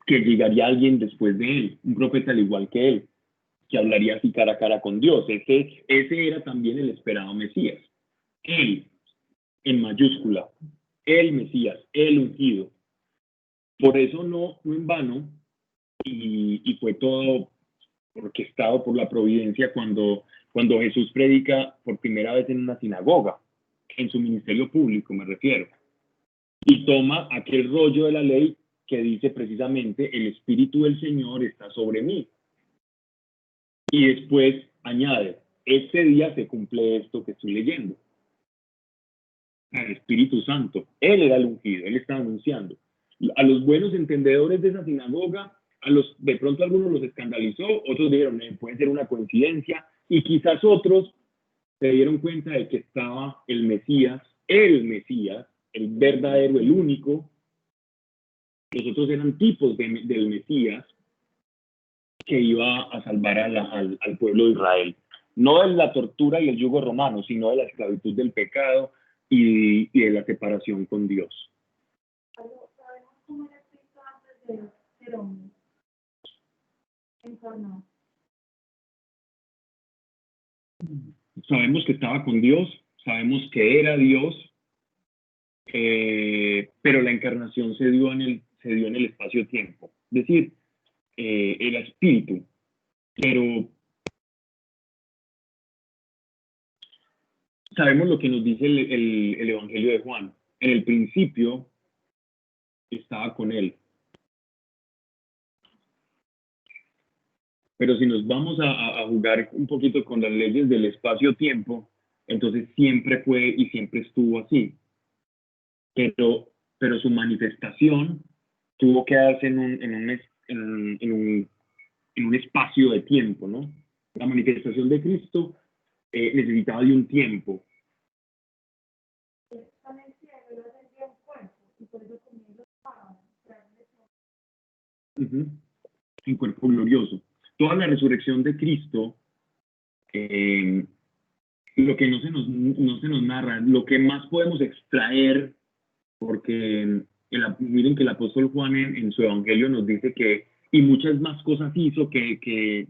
Que llegaría alguien después de él, un profeta al igual que él, que hablaría así cara a cara con Dios. Ese era también el esperado Mesías. Él, en mayúscula, el Mesías, el ungido. Por eso no en vano, y fue todo orquestado por la providencia cuando Jesús predica por primera vez en una sinagoga, en su ministerio público me refiero, y toma aquel rollo de la ley que dice precisamente el Espíritu del Señor está sobre mí. Y después añade, este día se cumple esto que estoy leyendo. El Espíritu Santo, él era el ungido, él estaba anunciando. A los buenos entendedores de esa sinagoga, de pronto algunos los escandalizó, otros dijeron, puede ser una coincidencia, y quizás otros se dieron cuenta de que estaba el Mesías, el verdadero, el único. Los otros eran tipos del Mesías que iba a salvar al pueblo de Israel. No de la tortura y el yugo romano, sino de la esclavitud del pecado y de la separación con Dios. ¿Sabemos cómo era Cristo antes de ser hombre? Encarnado. Sabemos que estaba con Dios, sabemos que era Dios, pero la encarnación se dio en el espacio-tiempo. Es decir, era espíritu, pero sabemos lo que nos dice el Evangelio de Juan. En el principio estaba con él. Pero si nos vamos a jugar un poquito con las leyes del espacio-tiempo, entonces siempre fue y siempre estuvo así. Pero su manifestación tuvo que darse en un espacio de tiempo, ¿no? La manifestación de Cristo necesitaba de un tiempo. Está en el cielo y va a sentir un cuerpo, y por eso comienza a traerle Un cuerpo glorioso. Toda la resurrección de Cristo, lo que no se nos narra, lo que más podemos extraer, porque miren que el apóstol Juan en su evangelio nos dice que, y muchas más cosas hizo que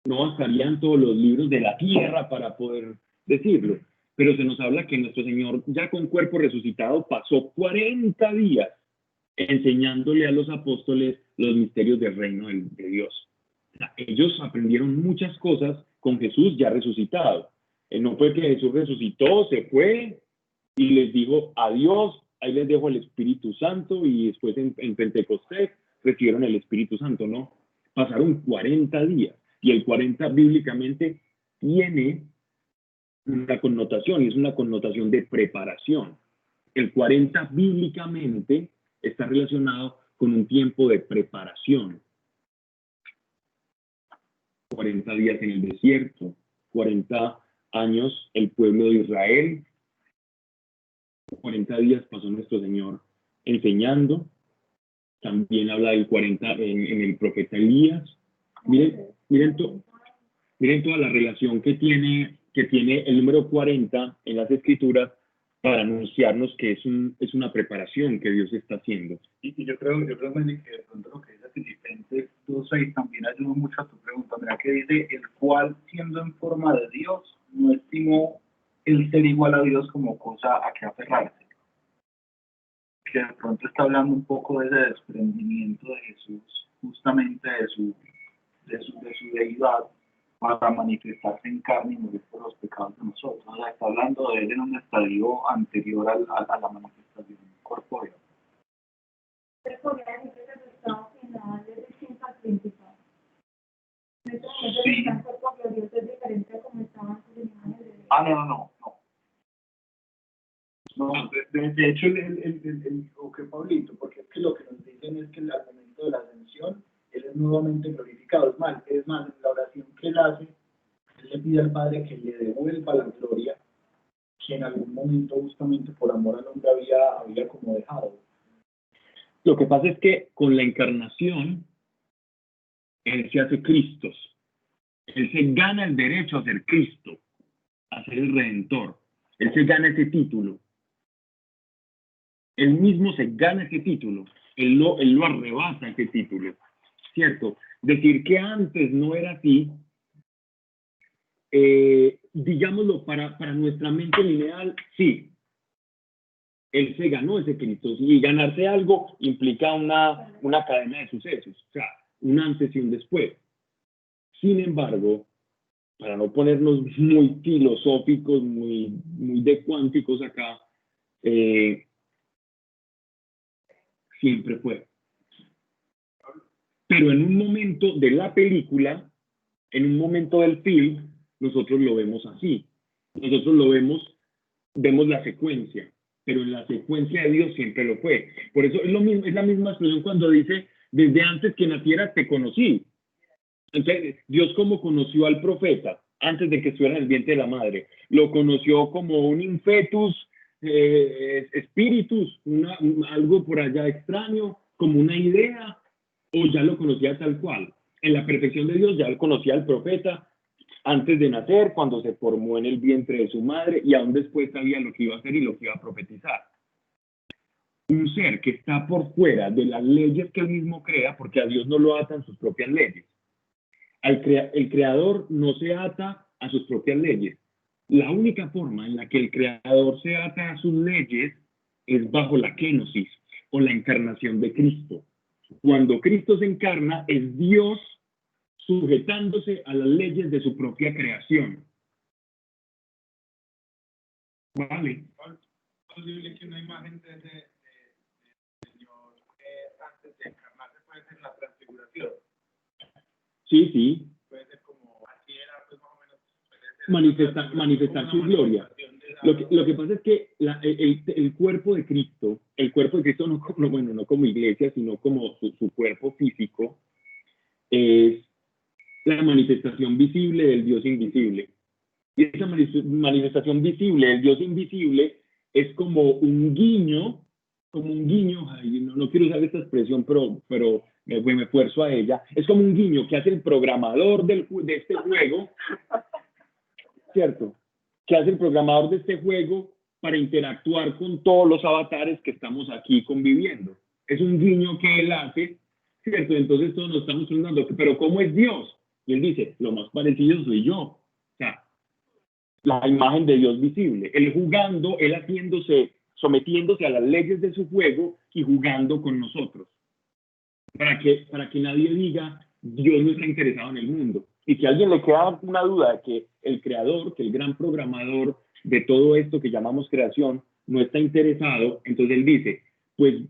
no bastarían todos los libros de la tierra para poder decirlo, pero se nos habla que nuestro Señor, ya con cuerpo resucitado, pasó 40 días enseñándole a los apóstoles los misterios del reino de Dios. O sea, ellos aprendieron muchas cosas con Jesús ya resucitado. No fue que Jesús resucitó, se fue y les dijo adiós, ahí les dejo el Espíritu Santo, y después en Pentecostés recibieron el Espíritu Santo, ¿no? Pasaron 40 días, y el 40 bíblicamente tiene una connotación, y es una connotación de preparación. El 40 bíblicamente está relacionado con un tiempo de preparación. 40 días en el desierto, 40 años el pueblo de Israel, 40 días pasó nuestro Señor enseñando. También habla del 40 en el profeta Elías. Miren toda la relación que tiene el número 40 en las Escrituras para anunciarnos que es una preparación que Dios está haciendo. Y yo creo Meli, que de pronto lo que dice Filipenses 2:6 también ayuda mucho a tu pregunta. Mira que dice, el cual, siendo en forma de Dios, no estimó el ser igual a Dios como cosa a que aferrarse. Que de pronto está hablando un poco de ese desprendimiento de Jesús, justamente de su deidad, para manifestarse en carne y morir por los pecados de nosotros. O sea, está hablando de él en un estadio anterior a la manifestación corpórea. Se podría decir que el resultado final es distinto al principal. Sí. El cuerpo glorioso es diferente a como estaba antes en imagen de Dios. No. No, de hecho, que Pablito, porque es que lo que nos dicen es que al momento de la ascensión, él es nuevamente glorificado. Es más, en la oración que él hace, él le pide al Padre que le devuelva la gloria que en algún momento, justamente por amor al hombre, había como dejado. Lo que pasa es que con la encarnación, Él se hace Cristo. Él se gana el derecho a ser Cristo, a ser el Redentor. Él se gana ese título. Él mismo se gana ese título. Él lo arrebata ese título. ¿Cierto? Decir que antes no era así, digámoslo, para nuestra mente lineal, sí. Él se ganó ese Cristo. Y ganarse algo implica una cadena de sucesos. O sea, un antes y un después. Sin embargo, para no ponernos muy filosóficos, muy de cuánticos acá, siempre fue. Pero en un momento de la película, en un momento del film, nosotros lo vemos así. Nosotros vemos la secuencia, pero en la secuencia de Dios siempre lo fue. Por eso es la misma expresión cuando dice, desde antes que nacieras te conocí. Entonces, Dios, como conoció al profeta antes de que estuviera en el vientre de la madre, lo conoció como un infetus, espíritus, algo por allá extraño, como una idea, o ya lo conocía tal cual. En la perfección de Dios ya conocía al profeta antes de nacer, cuando se formó en el vientre de su madre, y aún después sabía lo que iba a hacer y lo que iba a profetizar. Un ser que está por fuera de las leyes que él mismo crea, porque a Dios no lo atan sus propias leyes. El creador no se ata a sus propias leyes. La única forma en la que el creador se ata a sus leyes es bajo la kenosis, o la encarnación de Cristo. Cuando Cristo se encarna, es Dios sujetándose a las leyes de su propia creación. Vale. ¿Es posible que una imagen de Señor antes de encarnarse puede ser la transfiguración? Sí, sí. Puede ser como así era, pues más o menos. Manifestar su gloria. Lo que pasa es que el cuerpo de Cristo no como, bueno, no como iglesia, sino como su cuerpo físico, es la manifestación visible del Dios invisible. Y esa manifestación visible del Dios invisible es como un guiño, ay, no quiero usar esta expresión, pero me esfuerzo a ella, es como un guiño que hace el programador de este juego, ¿cierto? Que hace el programador de este juego para interactuar con todos los avatares que estamos aquí conviviendo. Es un guiño que él hace, ¿cierto? Entonces todos nos estamos preguntando, pero ¿cómo es Dios? Y él dice, lo más parecido soy yo. O sea, la imagen de Dios visible. Él jugando, él sometiéndose a las leyes de su juego y jugando con nosotros. Para que nadie diga, Dios no está interesado en el mundo. Y si a alguien le queda una duda de que el creador, que el gran programador de todo esto que llamamos creación, no está interesado, entonces él dice, pues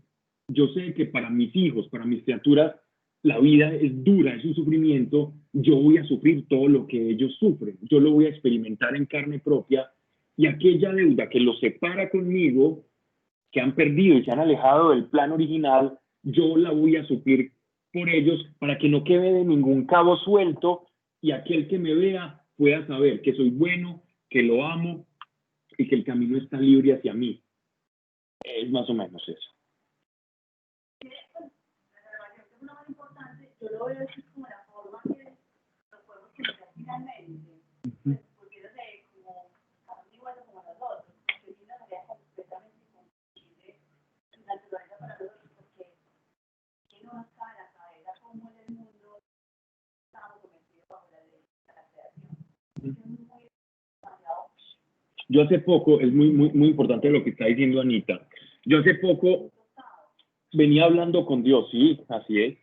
yo sé que para mis hijos, para mis criaturas, la vida es dura, es un sufrimiento, yo voy a sufrir todo lo que ellos sufren, yo lo voy a experimentar en carne propia, y aquella deuda que los separa conmigo, que han perdido y se han alejado del plan original, yo la voy a suplir por ellos para que no quede de ningún cabo suelto y aquel que me vea pueda saber que soy bueno, que lo amo y que el camino está libre hacia mí. Es más o menos eso. Lo más importante, yo lo veo así como la forma que los podemos conocer finalmente, porque no sé, como son iguales como nosotros, porque es una tarea completamente incomprensible y naturaleza para nosotros, porque que no nos cabe en la cabeza cómo en el mundo estamos sometidos bajo la ley de la creación. Es muy demasiado. Yo hace poco, es muy importante lo que está diciendo Anita, yo hace poco venía hablando con Dios, sí, así es.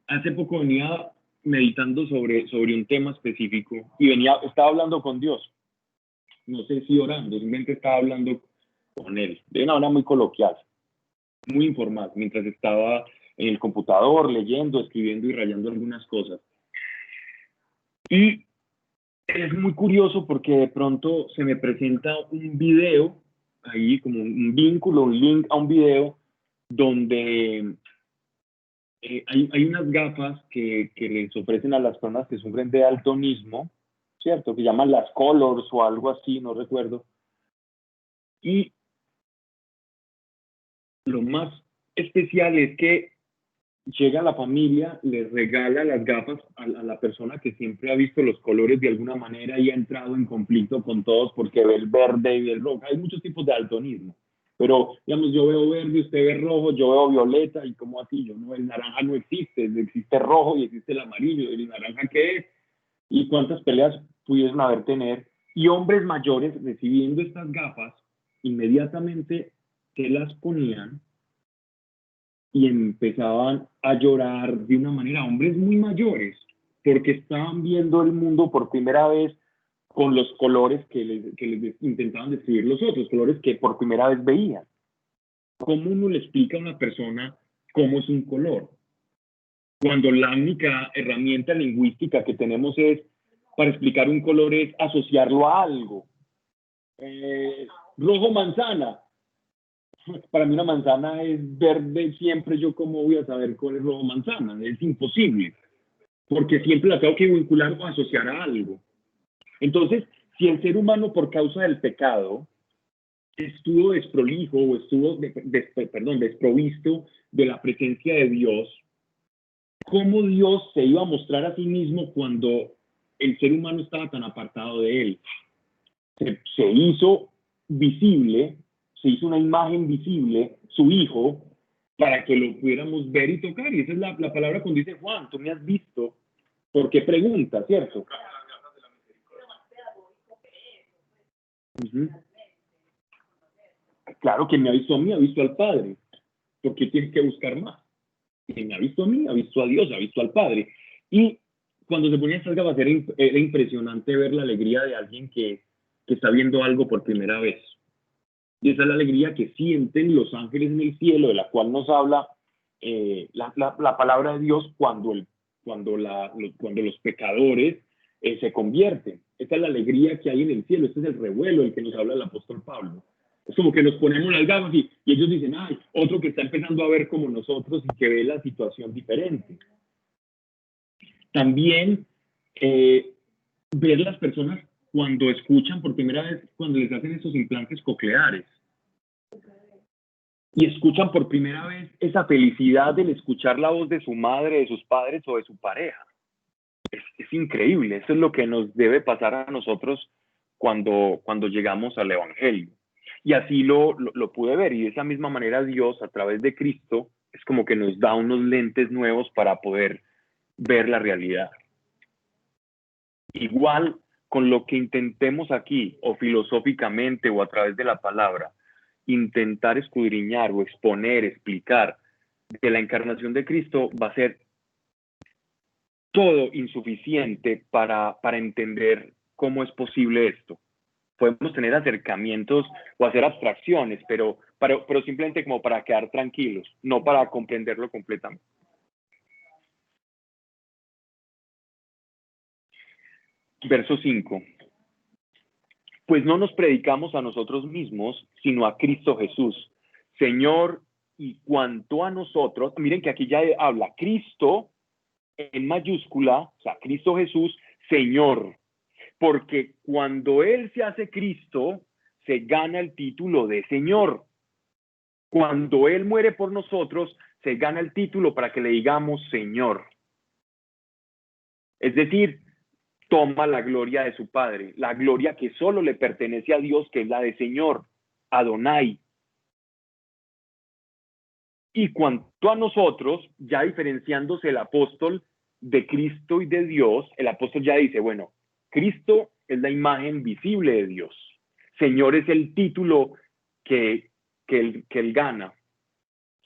Hace poco venía meditando sobre un tema específico y estaba hablando con Dios. No sé si orando, simplemente estaba hablando con Él, de una manera muy coloquial, muy informal, mientras estaba en el computador leyendo, escribiendo y rayando algunas cosas. Y es muy curioso porque de pronto se me presenta un video, ahí como un vínculo, un link a un video donde hay unas gafas que les ofrecen a las personas que sufren de daltonismo, ¿cierto? Que llaman las Colors o algo así, no recuerdo. Y lo más especial es que llega la familia, les regala las gafas a la persona que siempre ha visto los colores de alguna manera y ha entrado en conflicto con todos porque ve el verde y ve el rojo. Hay muchos tipos de daltonismo. Pero, digamos, yo veo verde, usted ve rojo, yo veo violeta, y como así, yo no, el naranja no existe, existe rojo y existe el amarillo, ¿el naranja qué es? ¿Y cuántas peleas pudiesen haber tener? Y hombres mayores recibiendo estas gafas, inmediatamente se las ponían y empezaban a llorar de una manera, hombres muy mayores, porque estaban viendo el mundo por primera vez con los colores que les intentaban describir los otros, colores que por primera vez veían. ¿Cómo uno le explica a una persona cómo es un color? Cuando la única herramienta lingüística que tenemos para explicar un color es asociarlo a algo. Rojo manzana. Para mí una manzana es verde siempre, yo cómo voy a saber cuál es rojo manzana, es imposible, porque siempre la tengo que vincular o asociar a algo. Entonces, si el ser humano por causa del pecado estuvo desprolijo o estuvo desprovisto de la presencia de Dios, ¿cómo Dios se iba a mostrar a sí mismo cuando el ser humano estaba tan apartado de él? Se hizo visible, se hizo una imagen visible, su hijo, para que lo pudiéramos ver y tocar. Y esa es la palabra cuando dice, Juan, tú me has visto. ¿Por qué pregunta, cierto? Uh-huh. Claro, quien me ha visto a mí, ha visto al Padre. ¿Por qué tienes que buscar más? Quien me ha visto a mí, ha visto a Dios, ha visto al Padre. Y cuando se ponía estas gafas era impresionante ver la alegría de alguien que está viendo algo por primera vez. Y esa es la alegría que sienten los ángeles en el cielo, de la cual nos habla la palabra de Dios cuando los pecadores se convierten. Esta es la alegría que hay en el cielo, este es el revuelo del que nos habla el apóstol Pablo. Es como que nos ponemos las gafas y ellos dicen, ay, otro que está empezando a ver como nosotros y que ve la situación diferente. También ver las personas cuando escuchan por primera vez, cuando les hacen esos implantes cocleares. Y escuchan por primera vez esa felicidad del escuchar la voz de su madre, de sus padres o de su pareja. Es increíble, eso es lo que nos debe pasar a nosotros cuando llegamos al Evangelio. Y así lo pude ver, y de esa misma manera Dios, a través de Cristo, es como que nos da unos lentes nuevos para poder ver la realidad. Igual con lo que intentemos aquí, o filosóficamente, o a través de la palabra, intentar escudriñar o exponer, explicar de la encarnación de Cristo, va a ser todo insuficiente para entender cómo es posible esto. Podemos tener acercamientos o hacer abstracciones, pero simplemente como para quedar tranquilos, no para comprenderlo completamente. Verso 5. Pues no nos predicamos a nosotros mismos, sino a Cristo Jesús, Señor, y cuanto a nosotros, miren que aquí ya habla Cristo en mayúscula, o sea, Cristo Jesús, Señor, porque cuando Él se hace Cristo, se gana el título de Señor. Cuando Él muere por nosotros, se gana el título para que le digamos Señor. Es decir, toma la gloria de su Padre, la gloria que solo le pertenece a Dios, que es la de Señor, Adonai. Y cuanto a nosotros, ya diferenciándose el apóstol de Cristo y de Dios, el apóstol ya dice, bueno, Cristo es la imagen visible de Dios. Señor es el título que él gana.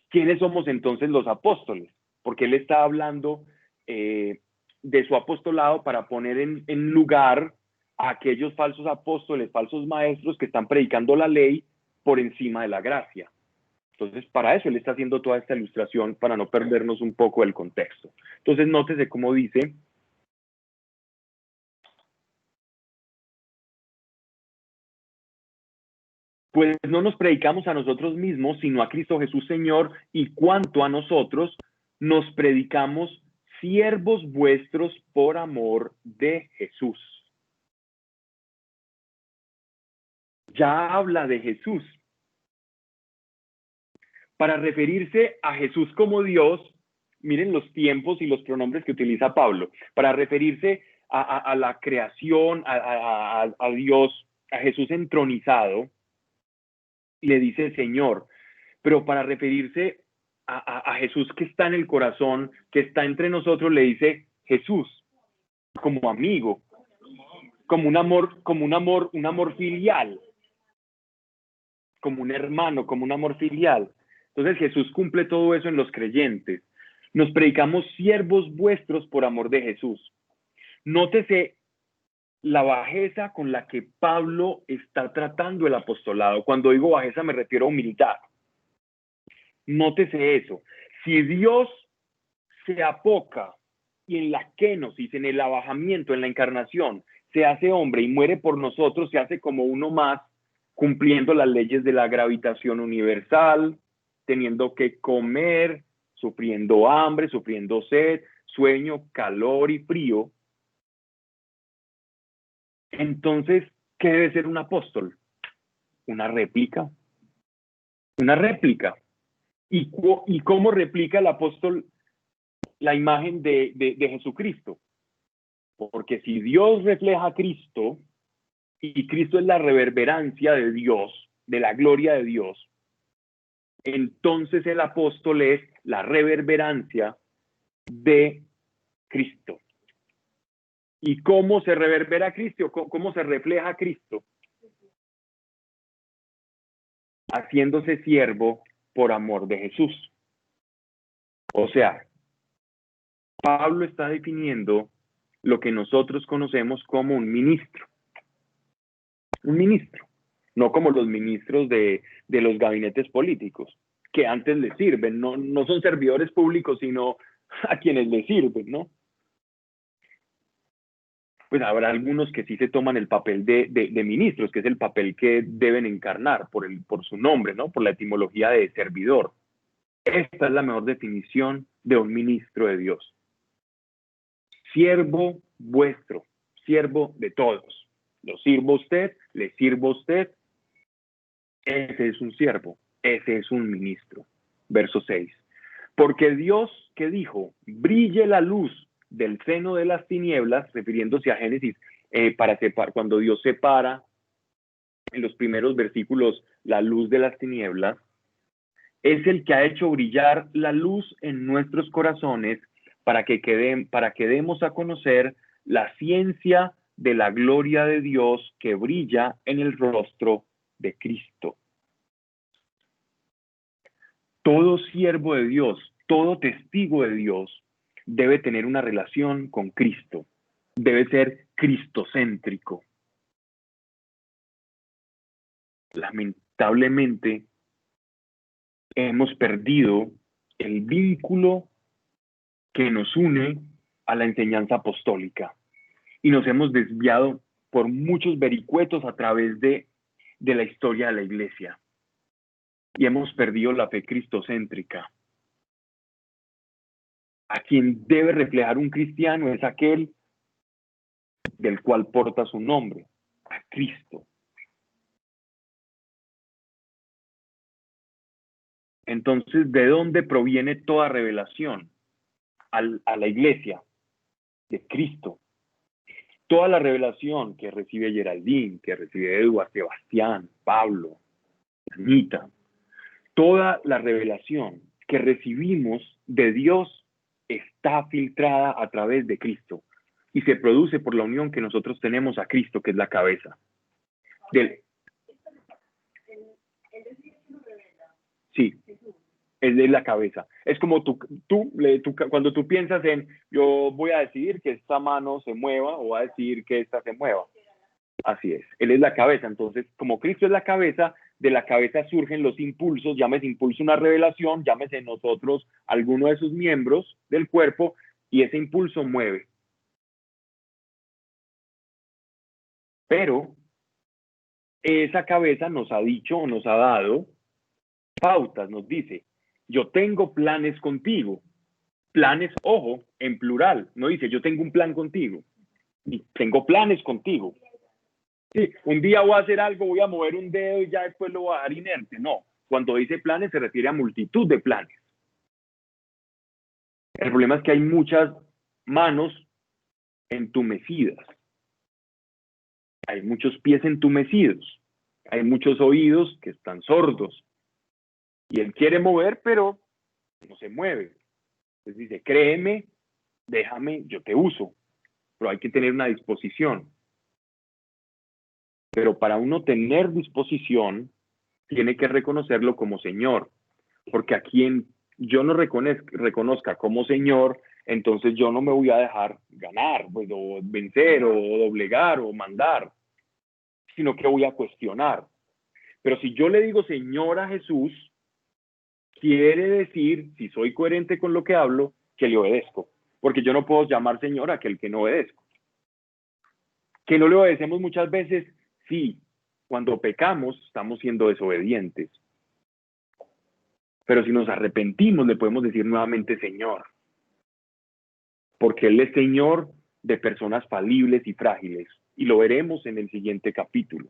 ¿Quiénes somos entonces los apóstoles? Porque él está hablando de su apostolado para poner en lugar a aquellos falsos apóstoles, falsos maestros que están predicando la ley por encima de la gracia. Entonces, para eso él está haciendo toda esta ilustración, para no perdernos un poco del contexto. Entonces, nótese cómo dice: pues no nos predicamos a nosotros mismos, sino a Cristo Jesús Señor, y cuanto a nosotros, nos predicamos siervos vuestros por amor de Jesús. Ya habla de Jesús. Para referirse a Jesús como Dios, miren los tiempos y los pronombres que utiliza Pablo. Para referirse a la creación, a Dios, a Jesús entronizado, le dice Señor. Pero para referirse a Jesús que está en el corazón, que está entre nosotros, le dice Jesús, como amigo, como un amor filial, como un hermano, como un amor filial. Entonces Jesús cumple todo eso en los creyentes. Nos predicamos siervos vuestros por amor de Jesús. Nótese la bajeza con la que Pablo está tratando el apostolado. Cuando digo bajeza me refiero a humildad. Nótese eso. Si Dios se apoca y en la kenosis, en el abajamiento, en la encarnación, se hace hombre y muere por nosotros, se hace como uno más, cumpliendo las leyes de la gravitación universal, teniendo que comer, sufriendo hambre, sufriendo sed, sueño, calor y frío. Entonces, ¿qué debe ser un apóstol? Una réplica. Una réplica. ¿Y cómo replica el apóstol la imagen de Jesucristo? Porque si Dios refleja a Cristo, y Cristo es la reverberancia de Dios, de la gloria de Dios, entonces el apóstol es la reverberancia de Cristo. ¿Y cómo se reverbera Cristo? ¿Cómo se refleja Cristo? Haciéndose siervo por amor de Jesús. O sea, Pablo está definiendo lo que nosotros conocemos como un ministro. Un ministro. no como los ministros de los gabinetes políticos, que antes les sirven, no son servidores públicos, sino a quienes les sirven, ¿no? Pues habrá algunos que sí se toman el papel de ministros, que es el papel que deben encarnar por su nombre, ¿no? Por la etimología de servidor. Esta es la mejor definición de un ministro de Dios. Siervo vuestro, siervo de todos. Lo sirvo a usted, le sirvo a usted. Ese es un siervo, ese es un ministro. Verso 6. Porque Dios, que dijo, brille la luz del seno de las tinieblas, refiriéndose a Génesis, cuando Dios separa en los primeros versículos la luz de las tinieblas, es el que ha hecho brillar la luz en nuestros corazones para que demos a conocer la ciencia de la gloria de Dios que brilla en el rostro de Cristo. Todo siervo de Dios, todo testigo de Dios debe tener una relación con Cristo, debe ser cristocéntrico. Lamentablemente, hemos perdido el vínculo que nos une a la enseñanza apostólica y nos hemos desviado por muchos vericuetos a través de la historia de la iglesia y hemos perdido la fe cristocéntrica. A quien debe reflejar un cristiano es aquel del cual porta su nombre, a Cristo. Entonces, ¿de dónde proviene toda revelación? A la iglesia, de Cristo. Toda la revelación que recibe Geraldine, que recibe Eduardo, Sebastián, Pablo, Anita, toda la revelación que recibimos de Dios está filtrada a través de Cristo y se produce por la unión que nosotros tenemos a Cristo, que es la cabeza. Sí, es de la cabeza. Es como cuando tú piensas en, yo voy a decidir que esta mano se mueva o voy a decidir que esta se mueva. Así es, Él es la cabeza. Entonces, como Cristo es la cabeza, de la cabeza surgen los impulsos, llámese impulso una revelación, llámese nosotros alguno de sus miembros del cuerpo, y ese impulso mueve. Pero esa cabeza nos ha dicho o nos ha dado pautas, nos dice, yo tengo planes contigo. Planes, ojo, en plural, no dice yo tengo un plan contigo, tengo planes contigo. Sí, un día voy a hacer algo, voy a mover un dedo y ya después lo voy a dejar inerte. No, cuando dice planes se refiere a multitud de planes. El problema es que hay muchas manos entumecidas. Hay muchos pies entumecidos. Hay muchos oídos que están sordos. Y Él quiere mover, pero no se mueve. Entonces dice, créeme, déjame, yo te uso. Pero hay que tener una disposición. Pero para uno tener disposición, tiene que reconocerlo como Señor. Porque a quien yo no reconozca como Señor, entonces yo no me voy a dejar ganar, pues, o vencer, o doblegar, o mandar, sino que voy a cuestionar. Pero si yo le digo Señor a Jesús, quiere decir, si soy coherente con lo que hablo, que le obedezco. Porque yo no puedo llamar Señor a aquel que no obedezco. Que no le obedecemos muchas veces, sí, cuando pecamos estamos siendo desobedientes. Pero si nos arrepentimos, le podemos decir nuevamente Señor. Porque Él es Señor de personas falibles y frágiles. Y lo veremos en el siguiente capítulo.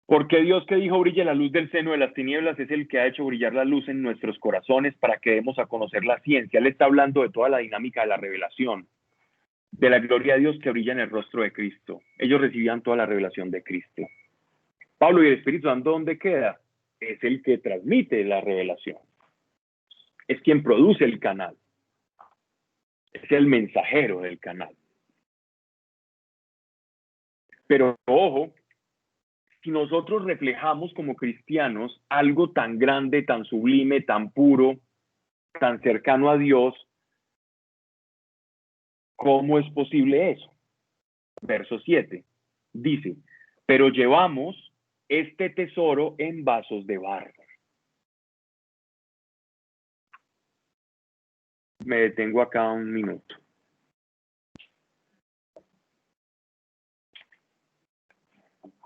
Porque Dios que dijo brille la luz del seno de las tinieblas es el que ha hecho brillar la luz en nuestros corazones para que demos a conocer la ciencia. Él está hablando de toda la dinámica de la revelación, de la gloria de Dios que brilla en el rostro de Cristo. Ellos recibían toda la revelación de Cristo. Pablo, ¿y el Espíritu Santo dónde queda? Es el que transmite la revelación. Es quien produce el canal. Es el mensajero del canal. Pero ojo, si nosotros reflejamos como cristianos algo tan grande, tan sublime, tan puro, tan cercano a Dios, ¿cómo es posible eso? Verso 7. Dice, pero llevamos este tesoro en vasos de barro. Me detengo acá un minuto.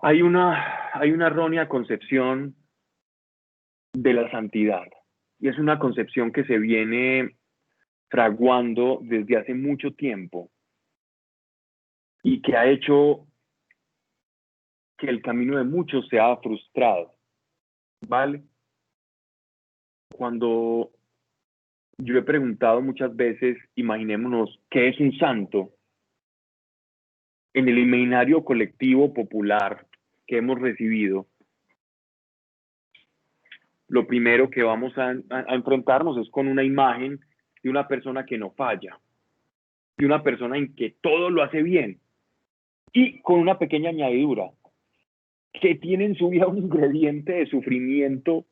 Hay una errónea concepción de la santidad, y es una concepción que se viene fraguando desde hace mucho tiempo y que ha hecho que el camino de muchos sea frustrado, ¿vale? Cuando yo he preguntado muchas veces, imaginémonos, ¿qué es un santo? En el imaginario colectivo popular que hemos recibido, lo primero que vamos a enfrentarnos es con una imagen de una persona que no falla, de una persona en que todo lo hace bien, y con una pequeña añadidura, que tiene en su vida un ingrediente de sufrimiento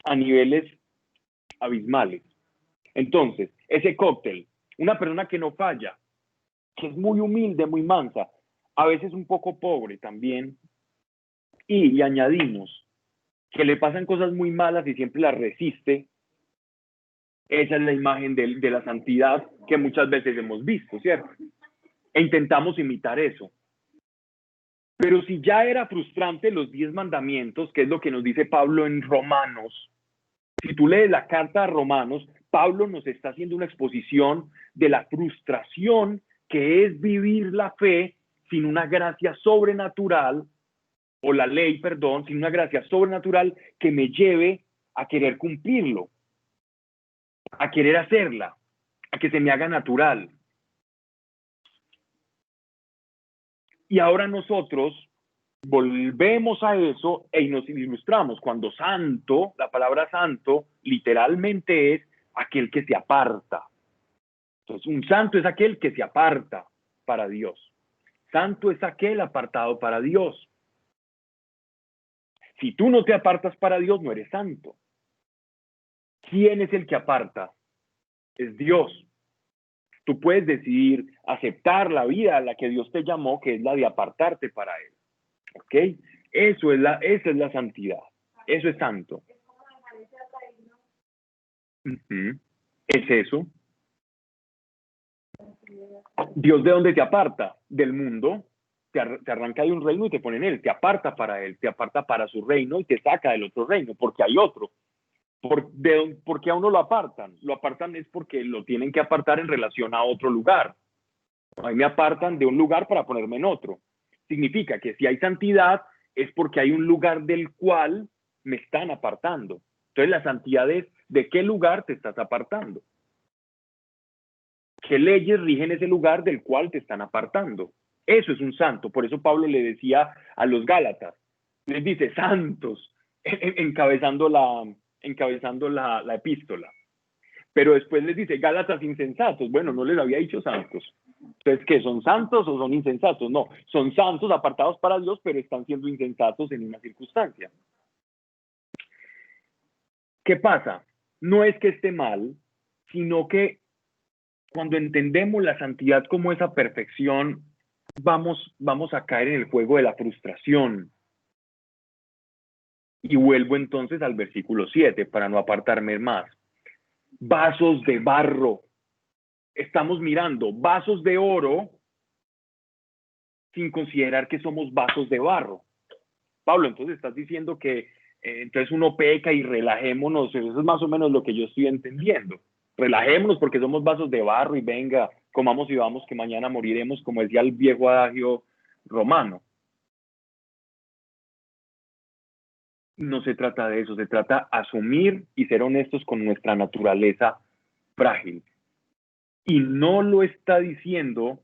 a niveles abismales. Entonces, ese cóctel, una persona que no falla, que es muy humilde, muy mansa, a veces un poco pobre también, y le añadimos que le pasan cosas muy malas y siempre las resiste. Esa es la imagen de la santidad que muchas veces hemos visto, ¿cierto? E intentamos imitar eso. Pero si ya era frustrante los 10 mandamientos, que es lo que nos dice Pablo en Romanos, si tú lees la carta a Romanos, Pablo nos está haciendo una exposición de la frustración que es vivir la fe sin una gracia sobrenatural, o la ley, perdón, sin una gracia sobrenatural que me lleve a querer cumplirlo, a querer hacerla, a que se me haga natural. Y ahora nosotros volvemos a eso y nos ilustramos cuando santo, la palabra santo, literalmente es aquel que se aparta. Entonces, un santo es aquel que se aparta para Dios. Santo es aquel apartado para Dios. Si tú no te apartas para Dios, no eres santo. ¿Quién es el que aparta? Es Dios. Tú puedes decidir aceptar la vida a la que Dios te llamó, que es la de apartarte para Él. ¿Ok? Esa es la santidad. Eso es santo. Es eso. Dios, ¿de dónde te aparta? Del mundo. Te arranca de un reino y te pone en él. Te aparta para él. Te aparta para su reino y te saca del otro reino, porque hay otro. ¿Por qué a uno lo apartan? Lo apartan es porque lo tienen que apartar en relación a otro lugar. A mí me apartan de un lugar para ponerme en otro. Significa que si hay santidad es porque hay un lugar del cual me están apartando. Entonces la santidad es de qué lugar te estás apartando. ¿Qué leyes rigen ese lugar del cual te están apartando? Eso es un santo. Por eso Pablo le decía a los Gálatas, les dice santos, encabezando la epístola. Pero después les dice Gálatas insensatos. Bueno, no les había dicho santos. Entonces, ¿qué? ¿Son santos o son insensatos? No, son santos apartados para Dios, pero están siendo insensatos en una circunstancia. ¿Qué pasa? No es que esté mal, sino que cuando entendemos la santidad como esa perfección, vamos a caer en el juego de la frustración. Y vuelvo entonces al versículo 7 para no apartarme más. Vasos de barro. Estamos mirando vasos de oro sin considerar que somos vasos de barro. Pablo, entonces estás diciendo que entonces uno peca y relajémonos. Eso es más o menos lo que yo estoy entendiendo. Relajémonos porque somos vasos de barro y venga, comamos y vamos que mañana moriremos, como decía el viejo adagio romano. No se trata de eso, se trata de asumir y ser honestos con nuestra naturaleza frágil. Y no lo está diciendo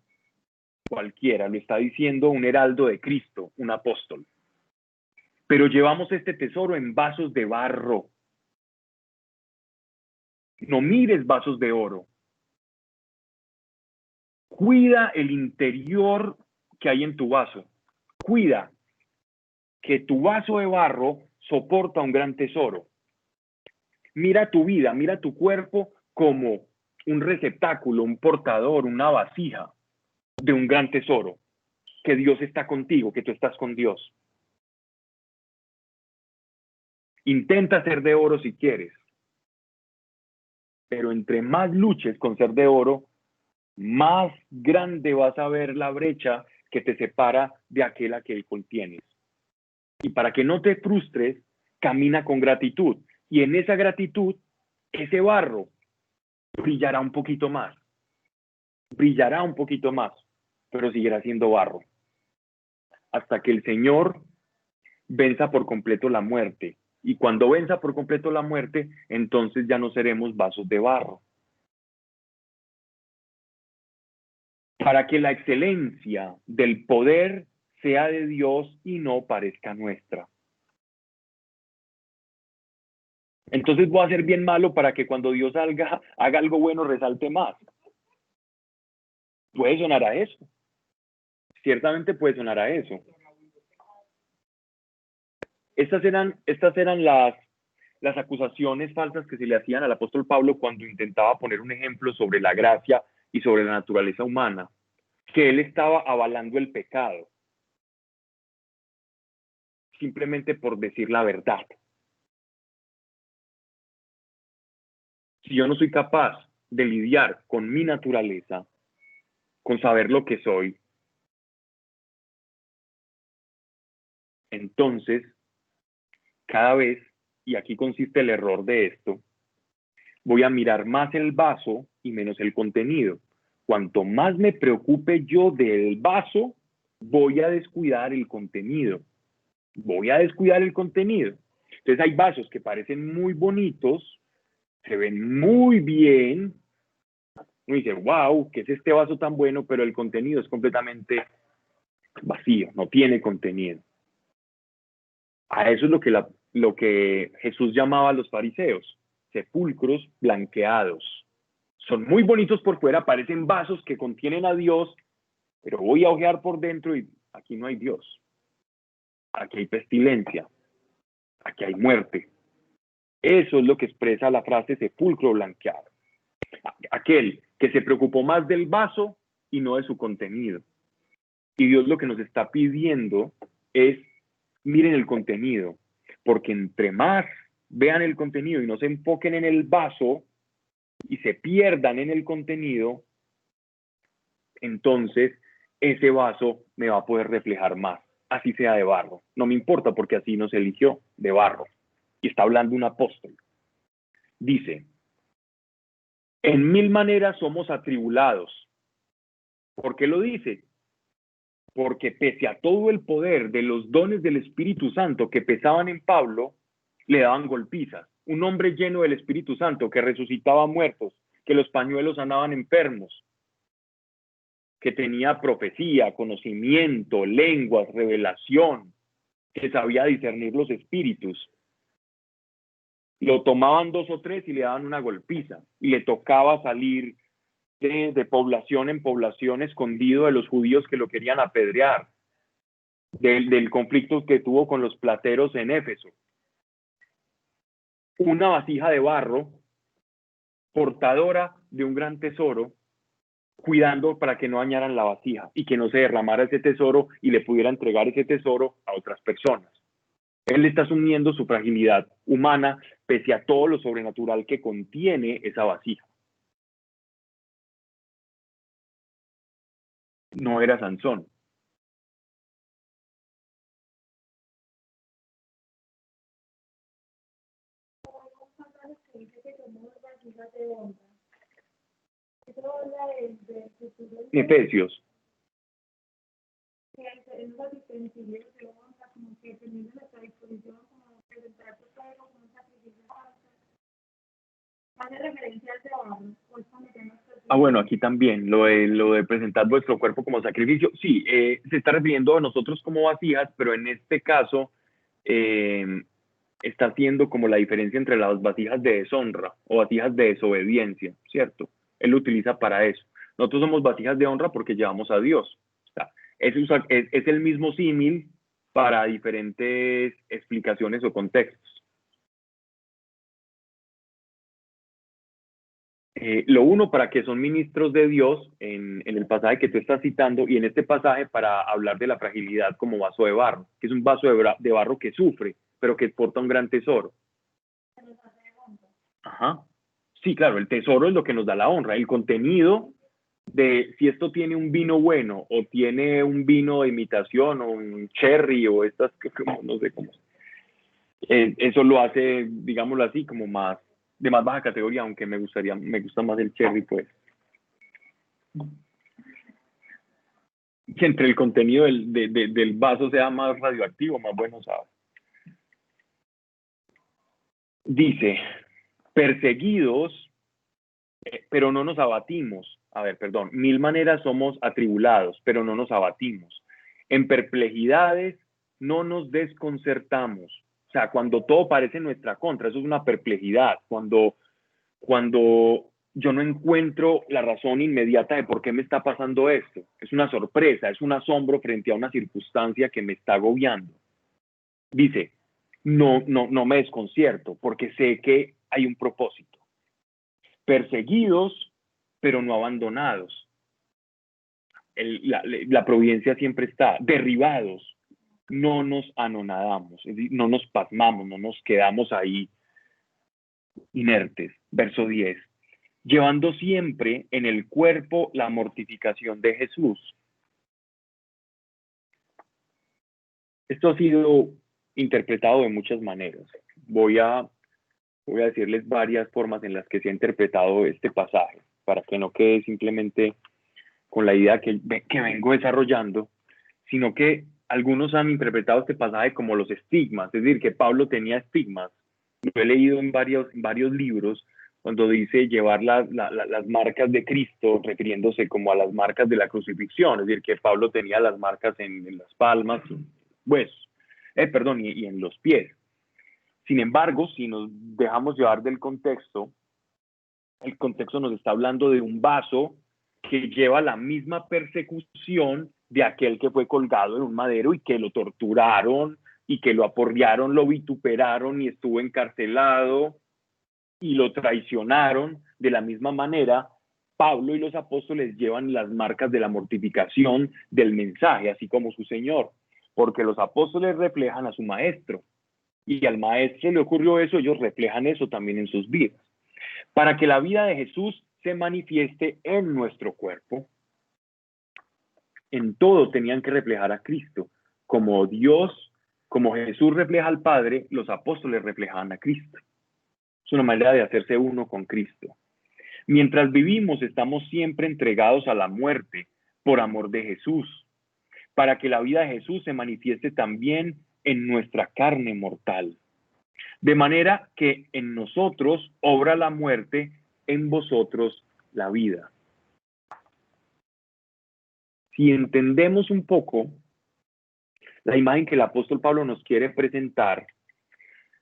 cualquiera, lo está diciendo un heraldo de Cristo, un apóstol. Pero llevamos este tesoro en vasos de barro. No mires vasos de oro. Cuida el interior que hay en tu vaso. Cuida que tu vaso de barro soporta un gran tesoro. Mira tu vida, mira tu cuerpo como un receptáculo, un portador, una vasija de un gran tesoro. que Dios está contigo, que tú estás con Dios. Intenta ser de oro si quieres, pero entre más luches con ser de oro, más grande vas a ver la brecha que te separa de aquel a que contienes. Y para que no te frustres, camina con gratitud. Y en esa gratitud, ese barro brillará un poquito más. Brillará un poquito más, pero seguirá siendo barro. Hasta que el Señor venza por completo la muerte. Y cuando venza por completo la muerte, entonces ya no seremos vasos de barro. Para que la excelencia del poder sea de Dios y no parezca nuestra. Entonces voy a ser bien malo para que cuando Dios haga algo bueno resalte más. Puede sonar a eso. Ciertamente puede sonar a eso. Estas eran las acusaciones falsas que se le hacían al apóstol Pablo cuando intentaba poner un ejemplo sobre la gracia y sobre la naturaleza humana, que él estaba avalando el pecado, simplemente por decir la verdad. Si yo no soy capaz de lidiar con mi naturaleza, con saber lo que soy, entonces, cada vez, y aquí consiste el error de esto, voy a mirar más el vaso y menos el contenido. Cuanto más me preocupe yo del vaso, voy a descuidar el contenido. Voy a descuidar el contenido. Entonces hay vasos que parecen muy bonitos, se ven muy bien. Uno dice, wow, ¿qué es este vaso tan bueno? Pero el contenido es completamente vacío, no tiene contenido. A eso es lo que Jesús llamaba a los fariseos, sepulcros blanqueados. Son muy bonitos por fuera, parecen vasos que contienen a Dios, pero voy a ojear por dentro y aquí no hay Dios. Aquí hay pestilencia, aquí hay muerte. Eso es lo que expresa la frase sepulcro blanqueado. Aquel que se preocupó más del vaso y no de su contenido. Y Dios lo que nos está pidiendo es, miren el contenido, porque entre más vean el contenido y no se enfoquen en el vaso y se pierdan en el contenido, entonces ese vaso me va a poder reflejar más, así sea de barro. No me importa porque así nos eligió, de barro. Y está hablando un apóstol. Dice, en 1000 maneras somos atribulados. ¿Por qué lo dice? Porque pese a todo el poder de los dones del Espíritu Santo que pesaban en Pablo, le daban golpizas. Un hombre lleno del Espíritu Santo que resucitaba muertos, que los pañuelos sanaban enfermos, que tenía profecía, conocimiento, lenguas, revelación, que sabía discernir los espíritus. Lo tomaban 2 o 3 y le daban una golpiza, y le tocaba salir de población en población escondido de los judíos que lo querían apedrear, del conflicto que tuvo con los plateros en Éfeso. Una vasija de barro, portadora de un gran tesoro, cuidando para que no dañaran la vasija y que no se derramara ese tesoro y le pudiera entregar ese tesoro a otras personas. Él está asumiendo su fragilidad humana pese a todo lo sobrenatural que contiene esa vasija. No era Sansón. Efesios. Bueno, aquí también, lo de presentar vuestro cuerpo como sacrificio. Sí, se está refiriendo a nosotros como vasijas, pero en este caso está haciendo como la diferencia entre las vasijas de deshonra o vasijas de desobediencia, ¿cierto? Él lo utiliza para eso. Nosotros somos vasijas de honra porque llevamos a Dios. O sea, es el mismo símil para diferentes explicaciones o contextos. Lo uno, para que son ministros de Dios en el pasaje que tú estás citando, y en este pasaje para hablar de la fragilidad como vaso de barro, que es un vaso de barro que sufre, pero que porta un gran tesoro. Ajá. Sí, claro, el tesoro es lo que nos da la honra. El contenido de si esto tiene un vino bueno o tiene un vino de imitación o un cherry o estas, no sé cómo. Eso lo hace, digámoslo así, como más de más baja categoría, aunque me gusta más el cherry, pues. Que entre el contenido del vaso sea más radioactivo, más bueno sabe. Dice, perseguidos, pero no nos abatimos. A ver, perdón, 1000 maneras somos atribulados, pero no nos abatimos. En perplejidades no nos desconcertamos. O sea, cuando todo parece en nuestra contra, eso es una perplejidad. Cuando yo no encuentro la razón inmediata de por qué me está pasando esto. Es una sorpresa, es un asombro frente a una circunstancia que me está agobiando. Dice, no me desconcierto porque sé que hay un propósito. Perseguidos, pero no abandonados. La providencia siempre está. Derribados, no nos anonadamos, no nos pasmamos, no nos quedamos ahí inertes. Verso 10. Llevando siempre en el cuerpo la mortificación de Jesús. Esto ha sido interpretado de muchas maneras. Voy a decirles varias formas en las que se ha interpretado este pasaje, para que no quede simplemente con la idea que vengo desarrollando, sino que algunos han interpretado este pasaje como los estigmas, es decir, que Pablo tenía estigmas. Lo he leído en varios libros, cuando dice llevar las marcas de Cristo, refiriéndose como a las marcas de la crucifixión, es decir, que Pablo tenía las marcas en las palmas, huesos, y en los pies. Sin embargo, si nos dejamos llevar del contexto, el contexto nos está hablando de un vaso que lleva la misma persecución de aquel que fue colgado en un madero y que lo torturaron y que lo aporrearon, lo vituperaron y estuvo encarcelado y lo traicionaron. De la misma manera, Pablo y los apóstoles llevan las marcas de la mortificación del mensaje, así como su Señor, porque los apóstoles reflejan a su maestro y al maestro le ocurrió eso, ellos reflejan eso también en sus vidas, para que la vida de Jesús se manifieste en nuestro cuerpo. En todo tenían que reflejar a Cristo, como Dios, como Jesús refleja al Padre, los apóstoles reflejaban a Cristo. Es una manera de hacerse uno con Cristo. Mientras vivimos, estamos siempre entregados a la muerte por amor de Jesús, para que la vida de Jesús se manifieste también en nuestra carne mortal. De manera que en nosotros obra la muerte, en vosotros la vida. Si entendemos un poco la imagen que el apóstol Pablo nos quiere presentar,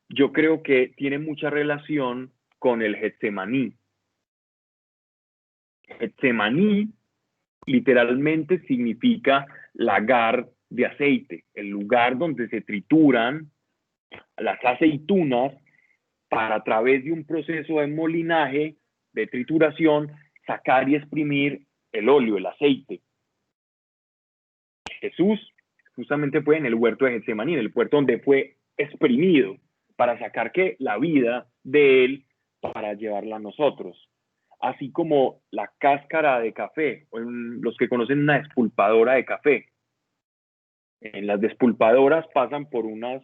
yo creo que tiene mucha relación con el Getsemaní. Getsemaní literalmente significa lagar de aceite, el lugar donde se trituran las aceitunas para, a través de un proceso de molinaje, de trituración, sacar y exprimir el óleo, el aceite. Jesús justamente fue en el huerto de Getsemaní, en el puerto donde fue exprimido para sacar ¿qué? La vida de él para llevarla a nosotros. Así como la cáscara de café, o los que conocen una despulpadora de café. En las despulpadoras pasan por una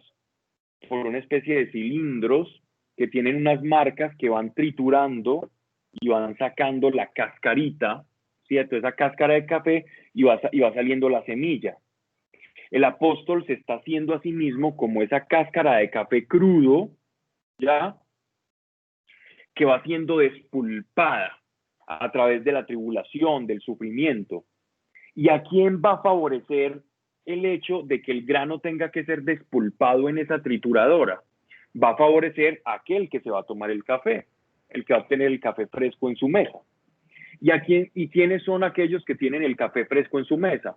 especie de cilindros que tienen unas marcas que van triturando y van sacando la cascarita, ¿cierto? Esa cáscara de café y va saliendo la semilla. El apóstol se está haciendo a sí mismo como esa cáscara de café crudo, ¿ya? Que va siendo despulpada a través de la tribulación, del sufrimiento. ¿Y a quién va a favorecer el hecho de que el grano tenga que ser despulpado en esa trituradora? Va a favorecer a aquel que se va a tomar el café, el que va a tener el café fresco en su mesa. ¿Y quiénes son aquellos que tienen el café fresco en su mesa?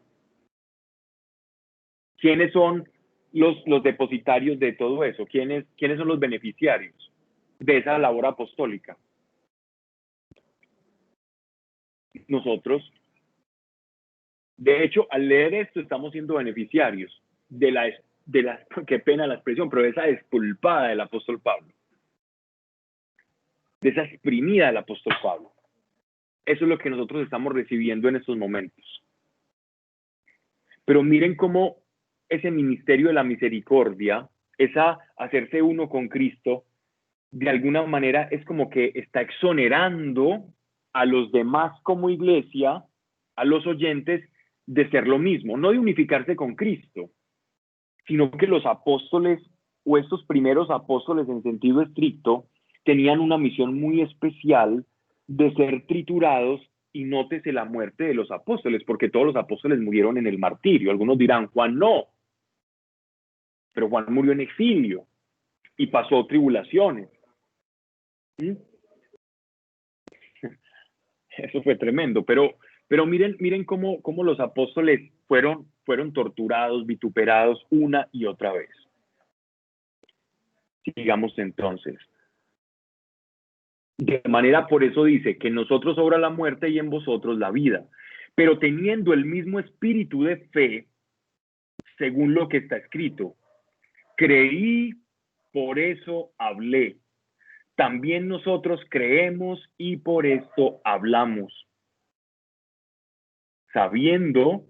¿Quiénes son los depositarios de todo eso? ¿Quiénes son los beneficiarios de esa labor apostólica? nosotros, de hecho, al leer esto estamos siendo beneficiarios de la qué pena la expresión, pero de esa despulpada del apóstol Pablo, de esa exprimida del apóstol Pablo. Eso es lo que nosotros estamos recibiendo en estos momentos. Pero miren cómo ese ministerio de la misericordia, esa hacerse uno con Cristo, de alguna manera es como que está exonerando a los demás como iglesia, a los oyentes, de ser lo mismo, no de unificarse con Cristo, sino que los apóstoles o estos primeros apóstoles en sentido estricto tenían una misión muy especial de ser triturados, y nótese la muerte de los apóstoles, porque todos los apóstoles murieron en el martirio. Algunos dirán, Juan no, pero Juan murió en exilio y pasó tribulaciones. ¿Sí? Eso fue tremendo, pero miren cómo los apóstoles fueron torturados, vituperados una y otra vez. Sigamos entonces. De manera, por eso dice que en nosotros obra la muerte y en vosotros la vida, pero teniendo el mismo espíritu de fe, según lo que está escrito, creí, por eso hablé. También nosotros creemos y por esto hablamos, sabiendo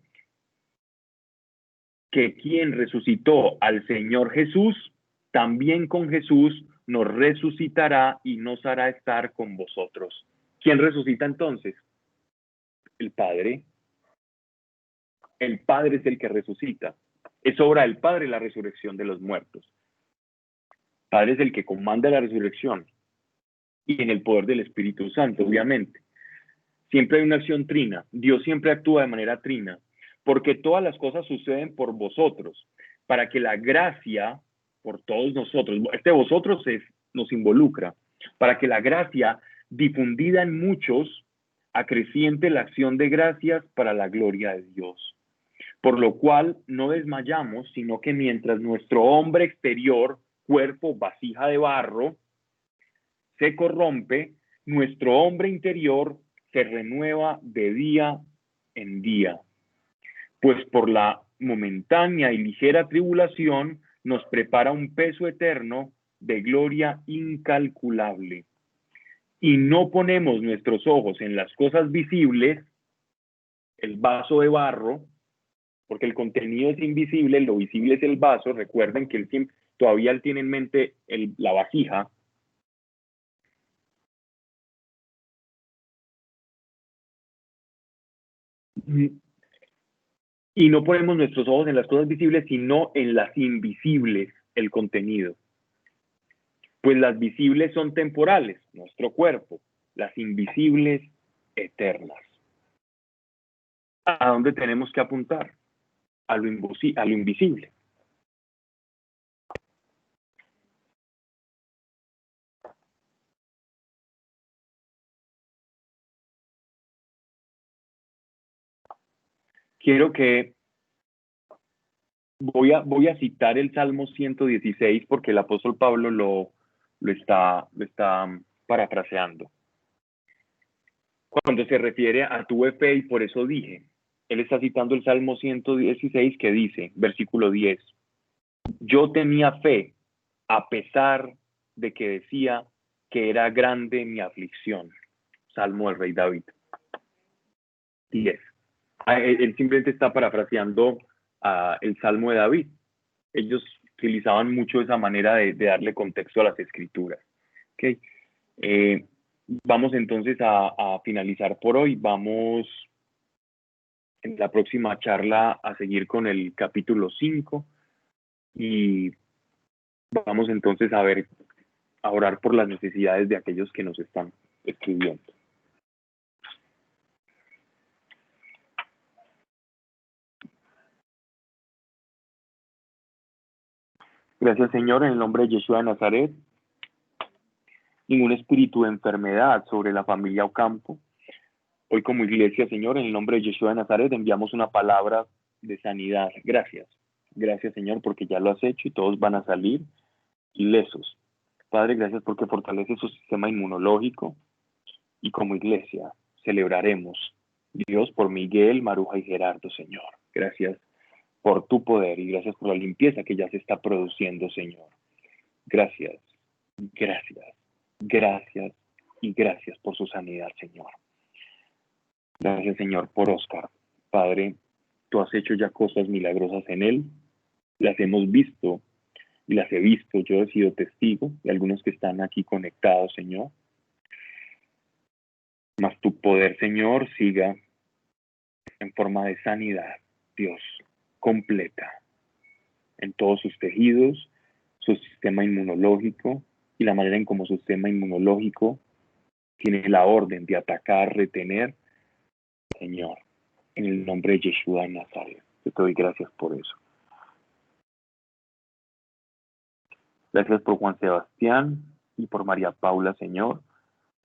que quien resucitó al Señor Jesús, también con Jesús nos resucitará y nos hará estar con vosotros. ¿Quién resucita entonces? El Padre. El Padre es el que resucita. Es obra del Padre la resurrección de los muertos. El Padre es el que comanda la resurrección y en el poder del Espíritu Santo, obviamente. Siempre hay una acción trina. Dios siempre actúa de manera trina, porque todas las cosas suceden por vosotros, para que la gracia, por todos nosotros, vosotros nos involucra, para que la gracia difundida en muchos acreciente la acción de gracias para la gloria de Dios. Por lo cual no desmayamos, sino que mientras nuestro hombre exterior, cuerpo, vasija de barro, se corrompe, nuestro hombre interior se renueva de día en día. Pues por la momentánea y ligera tribulación nos prepara un peso eterno de gloria incalculable. Y no ponemos nuestros ojos en las cosas visibles, el vaso de barro, porque el contenido es invisible, lo visible es el vaso. Recuerden que todavía él tiene en mente la vasija. Y no ponemos nuestros ojos en las cosas visibles, sino en las invisibles, el contenido. Pues las visibles son temporales, nuestro cuerpo, las invisibles, eternas. ¿A dónde tenemos que apuntar? A lo invisible. Quiero que voy a citar el Salmo 116 porque el apóstol Pablo lo está parafraseando. Cuando se refiere a tuve fe y por eso dije, él está citando el Salmo 116 que dice, versículo 10, yo tenía fe a pesar de que decía que era grande mi aflicción. Salmo del rey David. 10. Él simplemente está parafraseando el Salmo de David. Ellos utilizaban mucho esa manera de darle contexto a las escrituras. ¿Okay? Vamos entonces a finalizar por hoy. Vamos en la próxima charla a seguir con el capítulo 5 y vamos entonces a orar por las necesidades de aquellos que nos están escribiendo. Gracias, Señor, en el nombre de Yeshua de Nazaret. Ningún espíritu de enfermedad sobre la familia Ocampo. Hoy como iglesia, Señor, en el nombre de Yeshua de Nazaret, enviamos una palabra de sanidad. Gracias. Gracias, Señor, porque ya lo has hecho y todos van a salir ilesos. Padre, gracias porque fortalece su sistema inmunológico y como iglesia celebraremos, Dios, por Miguel, Maruja y Gerardo, Señor. Gracias por tu poder y gracias por la limpieza que ya se está produciendo, Señor. Gracias, gracias, gracias y gracias por su sanidad, Señor. Gracias, Señor, por Oscar. Padre, tú has hecho ya cosas milagrosas en él, las hemos visto y las he visto, yo he sido testigo de algunos que están aquí conectados, Señor. Mas tu poder, Señor, siga en forma de sanidad, Dios, completa, en todos sus tejidos, su sistema inmunológico y la manera en cómo su sistema inmunológico tiene la orden de atacar, retener, Señor, en el nombre de Yeshua de Nazaret. Yo te doy gracias por eso. Gracias por Juan Sebastián y por María Paula, Señor.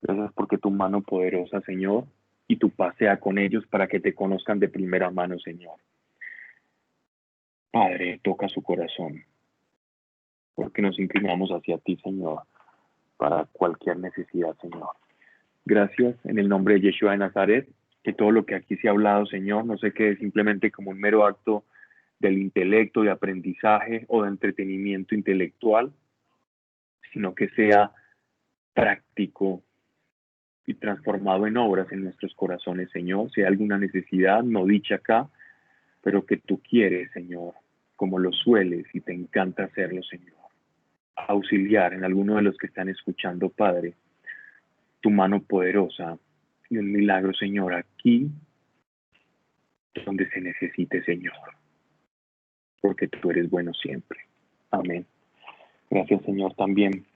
Gracias porque tu mano poderosa, Señor, y tu paz sea con ellos para que te conozcan de primera mano, Señor. Padre, toca su corazón, porque nos inclinamos hacia ti, Señor, para cualquier necesidad, Señor. Gracias en el nombre de Yeshua de Nazaret, que todo lo que aquí se ha hablado, Señor, no se quede simplemente como un mero acto del intelecto, de aprendizaje o de entretenimiento intelectual, sino que sea práctico y transformado en obras en nuestros corazones, Señor. Si hay alguna necesidad no dicha acá, pero que tú quieres, Señor, como lo sueles y te encanta hacerlo, Señor. Auxiliar en alguno de los que están escuchando, Padre, tu mano poderosa y un milagro, Señor, aquí donde se necesite, Señor, porque tú eres bueno siempre. Amén. Gracias, Señor, también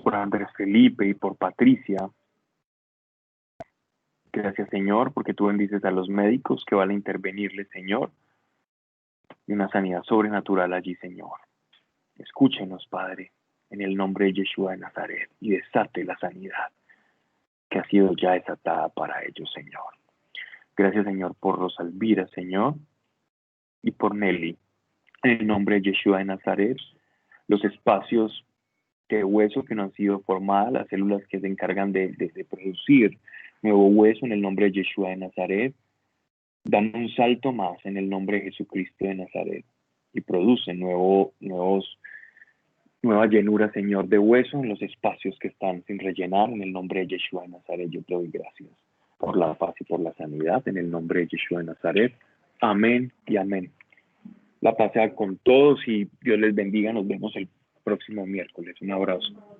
por Andrés Felipe y por Patricia. Gracias, Señor, porque tú bendices a los médicos que van a intervenirle, Señor, y una sanidad sobrenatural allí, Señor. Escúchenos, Padre, en el nombre de Yeshua de Nazaret, y desate la sanidad que ha sido ya desatada para ellos, Señor. Gracias, Señor, por Rosalvira, Señor, y por Nelly. En el nombre de Yeshua de Nazaret, los espacios de hueso que no han sido formadas, las células que se encargan de producir nuevo hueso en el nombre de Yeshua de Nazaret, dan un salto más en el nombre de Jesucristo de Nazaret y producen nueva llenura, Señor, de hueso en los espacios que están sin rellenar en el nombre de Yeshua de Nazaret. Yo te doy gracias por la paz y por la sanidad en el nombre de Yeshua de Nazaret. Amén y amén. La paz sea con todos y Dios les bendiga. Nos vemos el próximo miércoles. Un abrazo.